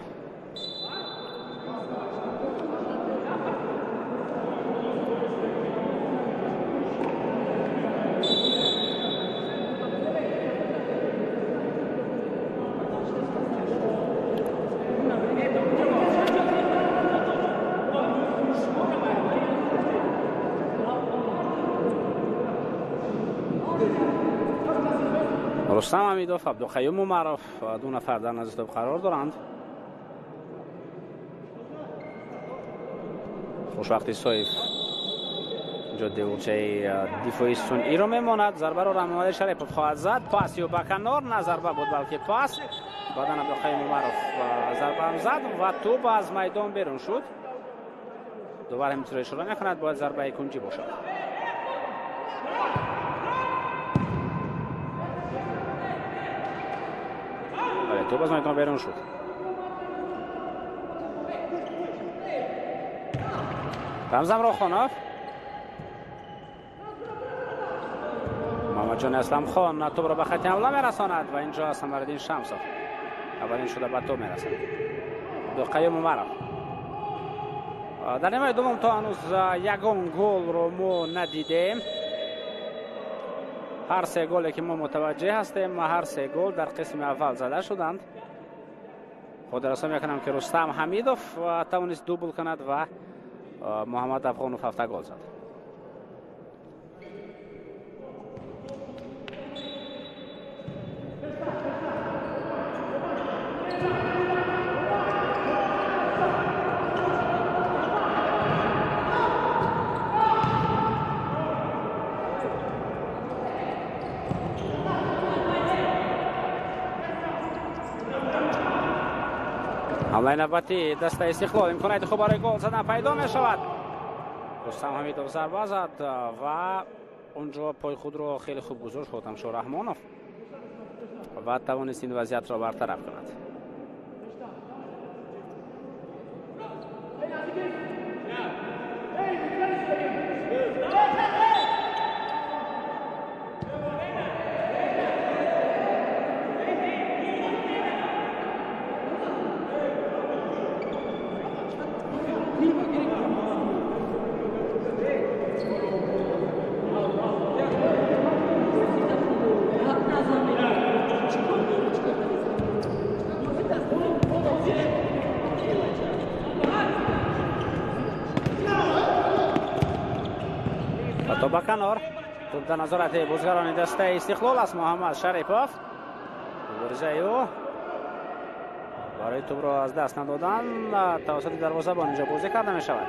رستم حمیدوف، عبدالقیوم عمرов دو نفر در نزد توپ قرار دارند. خوشوقتی سویف اینجا دیوچه دفاعی سنئی رو میماند. ضربه رو محمد شریفوف خواهد زد. پاس یا بکنار، نه ضربه بود بلکه پاس. بعدن عبدالقیوم عمرов ضربه هم زد و توپ از میدان بیرون شد. دوباره همینطوری اشاره میکند باید ضربه کنجی باشد. توپ از میدان بیرون شد. رمزم راخانوف، محمد جان اسلام خان توپ را به خط حمله میرساند و اینجا سمرالدین شمسov اولین شده به توپ میرسد. عبدالقیوم عمرov در نیمه دوم تا هنوز یگان گل رو ما ندیدیم. هر سه گلی که ما متوجه هستیم و هر سه گل در قسم اول زده شدند. خود رسا میکنم که رستم حمیدوف توانست دوبل کند و محمد افغانوف 7 گل زد. حمله نوبتی دست استقلال امکانات خوب برای گل زدن پیدا می شود. رستم حمیدوف ضربه زد و اونجا پای خود رو خیلی خوب گذاشت هوتمشور رحمانوف و توانست این وضعیت را برطرف کند. تو به کنار توپ در نظارت بازیگران دسته استقلال است. محمد شریفوف ورزیو برای توپ را از دست ندادن توسط دروازه‌بان اینجا بازی کرده می شود.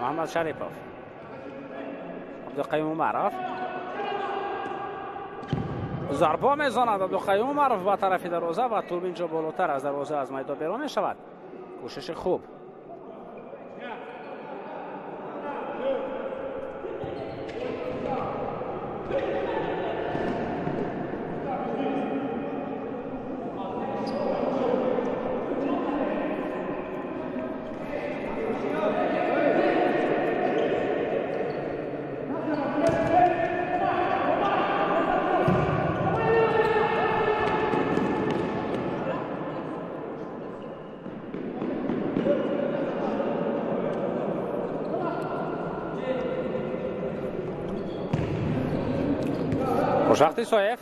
محمد شریفوف، عبدالقیوم عمرov ضربه میزند. عبدالقیوم عمرov به طرف دروازه و توپ اینجا بالاتر از دروازه از میدان بیرون می شود. کوشش خوب. خوشوقتی سویف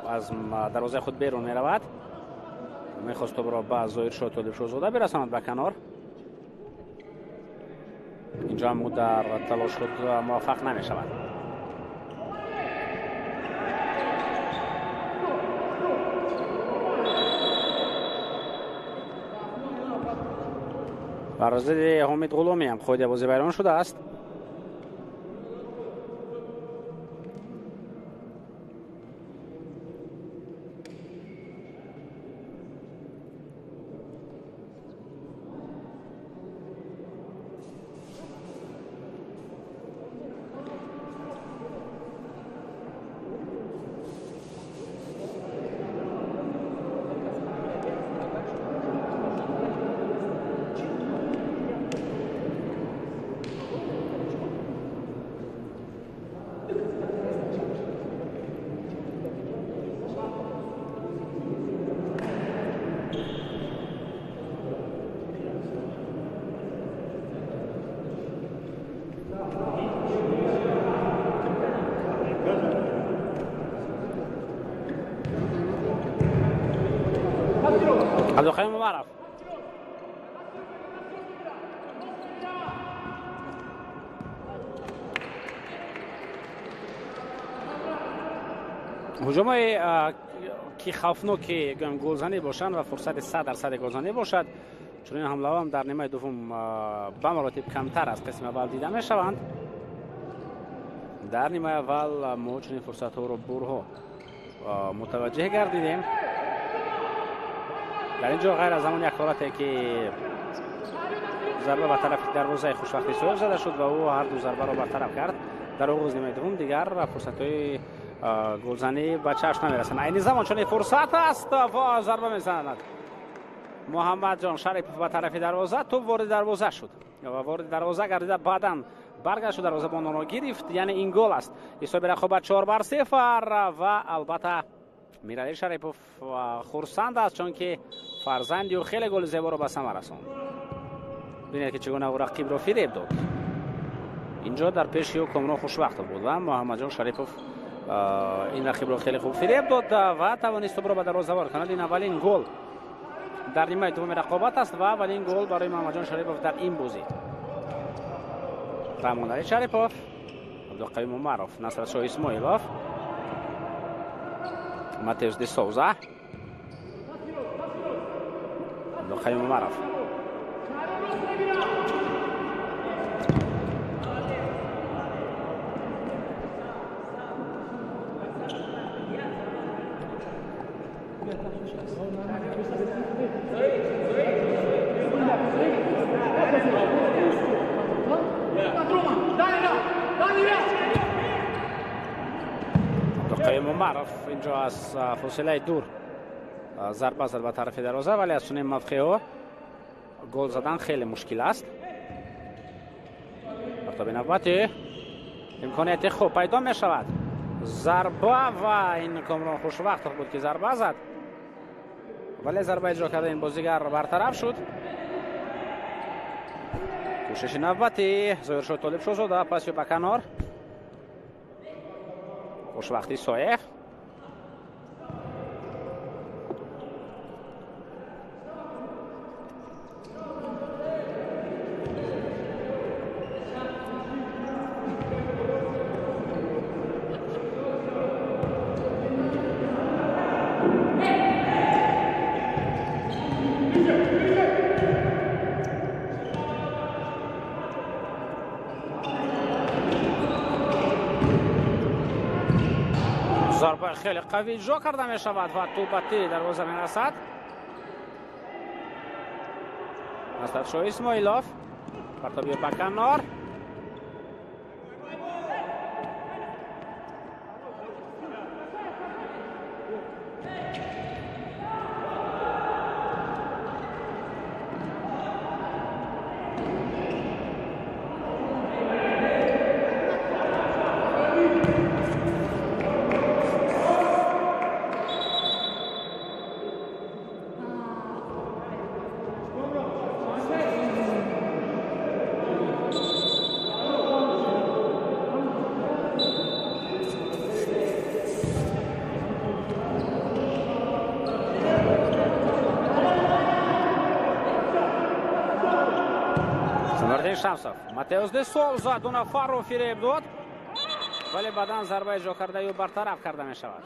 از دروازه خود بیرون می رود. میخواست توپ را به ظاهر شد طالب شاهزاده برساند به کنار. اینجا هم در تلاش خود موفق نمی شود. بر ضد حمید غلامی هم خود بازی بیرون شده است. عبدالقیوم معرف هجوم‌های که خوفناک گلزنی باشند و فرصت 100% گلزنی باشد، چون این حمله هم در نیمه دوم به مراتب کمتر از قسم اول دیده می شوند. در نیمه اول ما چنین فرصت ها رو برها متوجه گردیدیم. در اینجا غیر از همون یک حالتی که ضربه به طرف دروازه خوشبختی صاحب زده شد و او هر دو ضربه را برطرف کرد، در آغاز نیمه دوم دیگر فرصت های گلزنی به چشم نمیرسند. این زمان چون فرصت است و ضربه میزند محمد جان شریف به طرف دروازه، تو وارد دروازه شد و وارد دروازه گردیده، بعداً برگشت دروازه بان را گرفت. یعنی این گل است. حساب رقابت 4-0 و البته میرعلی شریفوف خرسند است چون که فرزند او خیلی گل زیبا را به ثمر رساند. ببینید که چگونه او رقیب را فریب داد. اینجا در پیش او کامران خوشوقت بود و محمد جان شریفوف این رقیب را خیلی خوب فریب داد و توانست او را به دروازه وارد کند. این اولین گل در نیمه دوم رقابت است و اولین گل برای محمد جان شریفوف در این بازی. رحمان شریفوف، عبدالقیوم معرف، نصرت شاه اسماعیلوف، ماتئوس دی سوزا، عبدالقیوم معرف، معرف اینجا از فاصله دور ضربه زد به طرف دروازه، ولی از چنین موقعی گل زدن خیلی مشکل است. مرتبه نوبتی امکانیت خوب پیدا می شود. ضربه و این کامران خوشوقت بود که ضربه زد، ولی ضربه اجرا کرده این بازیگر برطرف شد. کوشش نوبتی ظاهر شد طالب شد پس به کنار. خوشوقتی سایه ضربه خیلی قوی اجرا کرده می شود و تو به تیر دروازه می رسد. نصرت شاه اسماعیلوف پرتابی به کنار. شمسوف ماتئوس دی سوزا دو نفر رو فریب داد، ولی بعداً ضربه اجرا کرده یا برطرف کرده می شود.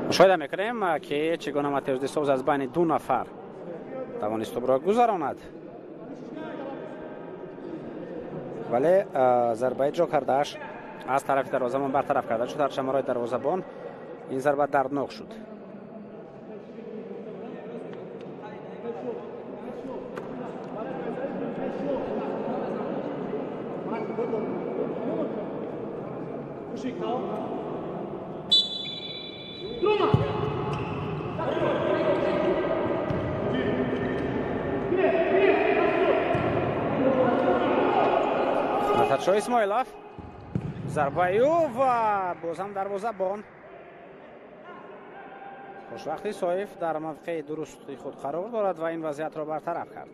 مشاهده میکنیم که چگونه ماتئوس دی سوزا از بین دو نفر توانست او را گذراند، ولی ضربه اجرا کردهش از طرف دروازه‌بان برطرف کرده شد. در شمارای دروازه‌بان این ضربه دردناک شد. نصرت شاه اسماعیلوف зарбаю ва боз ҳам дарвозабон хушвақти соиф дар мавқеи дурусти худ қарор дорад ва ин вазъиятро бартараф кард.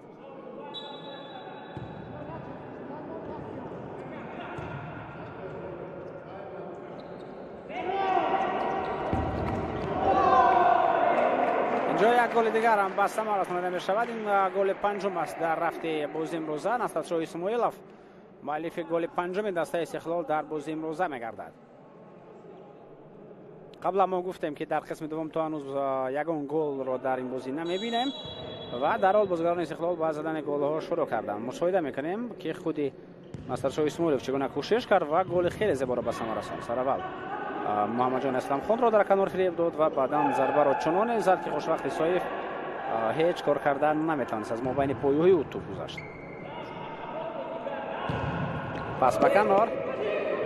инҷо як голи дигар ҳам ба самар расонида мешавад. ин голи панҷум аст дар рафти бозии имрӯза. Насратшоҳ исмоилов муаллифи голи панҷуми дастаи Истиқлол дар бозии имрӯза мегардад. қабла мо гуфтем ки дар қисми дуввум то ҳанӯз ягон голро дар ин бозӣ намебинем ва дар ҳол бозигарони Истиқлол ба задани голҳо шурӯъ карданд. мушоҳида мекунем ки худи Насратшоҳ Исмоилов чӣ гуна кӯшиш кард ва голи хеле зеборо ба самар расонд. Сараввал Муҳаммаҷон Исламхонро дар канор фиреб дод ва баъдан зарбаро чуноне зад ки хушвақти соиф ҳеҷ кор кардан наметавонист. аз мобайни поёҳои ӯ туп гузашт. пас ба канор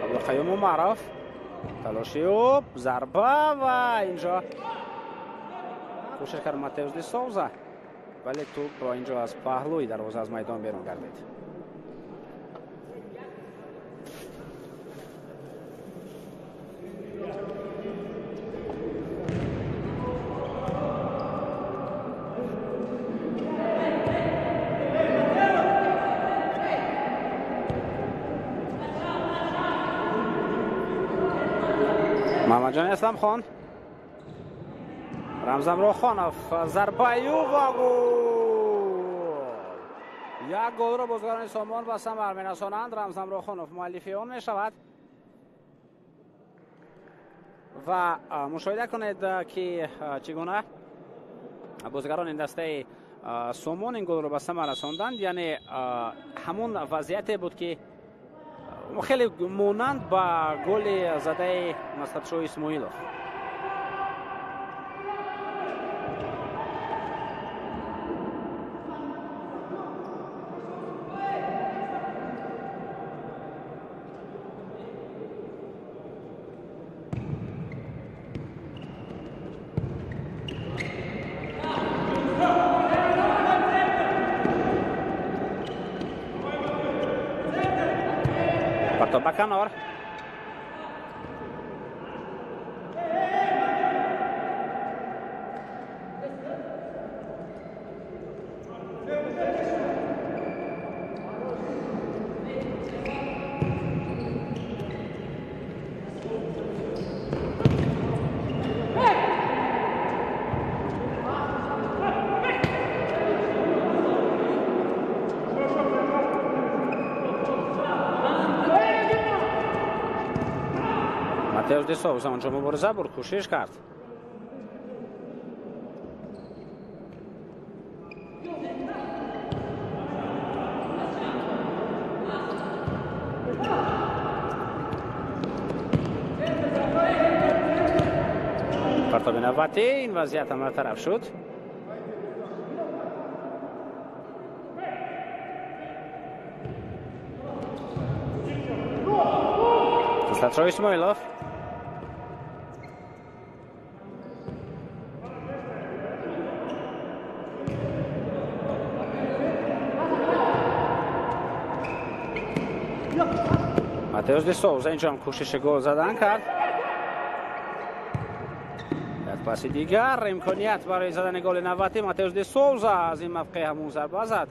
Абдулқаюм Умаров талоши ӯ зарба ва инҷо кӯшиш кард Матеус де Соуза, вале туп инҷо аз паҳлӯи дарвоза аз майдон берун гардид. Мамаҷон Исламхон, Рамзан Рохонов, зарбаю ва гол. Як голро бозигарони Сомон ба самар мерасонанд. Рамзан Рохонов муаллифи он мешавад. ва мушоҳида кунед ки чӣ гуна бозигарони дастаи Сомон ин голро ба самар расонданд. яъне ҳамун вазъияте буд ки خیلی مانند با گل زده نصرتشاه اسماعیلوف. Ba kanor. Матеус де Соуза онҷо мубориза бурд, кӯшиш кард. Партоби навбатӣ, ин вазъият ҳам бартараф шуд. Насратшоҳ Исмоилов. Матеус де Соуза инҷо ҳам кӯшиши гол задан кард. як паси дигар, имконият барои задани голи навбатӣ. Матеус де Соуза аз ин мавқеъ ҳамун зарба зад.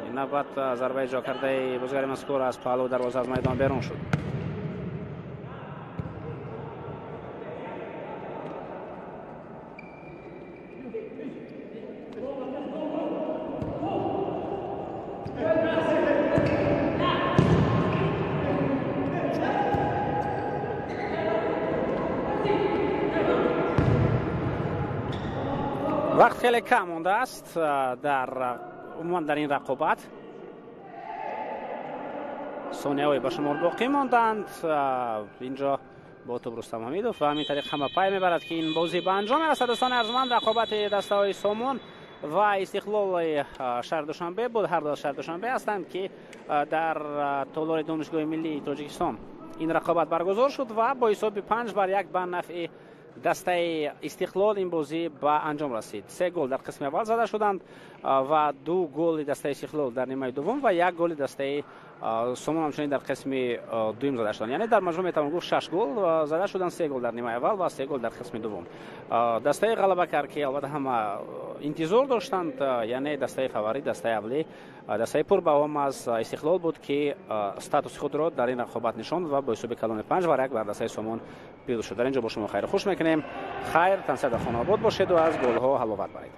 ин навбат зарбаи ҷо кардаи бозигари мазкур аз паҳлӯ дарвоза аз майдон берун шуд. وقت خیلی کم مانده است عموما در این رقابت. ثانیه‌های به شمار باقی ماندند. اینجا با توپ رستم حمیدوف و همین طریق همه پای میبرد که این بازی به انجام میرسد. دوستان ارجمند، رقابت دسته‌های سومون و استقلال شهر دوشنبه بود. هر دو شهر دوشنبه هستند که در تالار دانشگاه ملی تاجیکستان این رقابت برگزار شد و با حساب 5-1 به نفع دسته استقلال این بازی به انجام رسید. 3 گل در قسم اول زده شدند و 2 گل دسته استقلال در نیمه دوم و 1 گل دسته سومون همچنین در قسم دوم زده شدند. یعنی در مجموع میتوان گفت 6 گل زده شدند، 3 گل در نیمه اول و 3 گل در قسم دوم. دسته غلبه کرد که البته همه انتظار داشتند، یعنی دسته فاوریت، دسته اولی، دسته پربهم از استقلال بود که استاتوس خود را در این رقابت نشاند و با حساب کلان 5 و 1 بر دسته سومون پیروز شد. در اینجا با شما خیر خوش میکنیم. خیر تنسه در خانه آباد باشید و از گل ها حلاوت برید.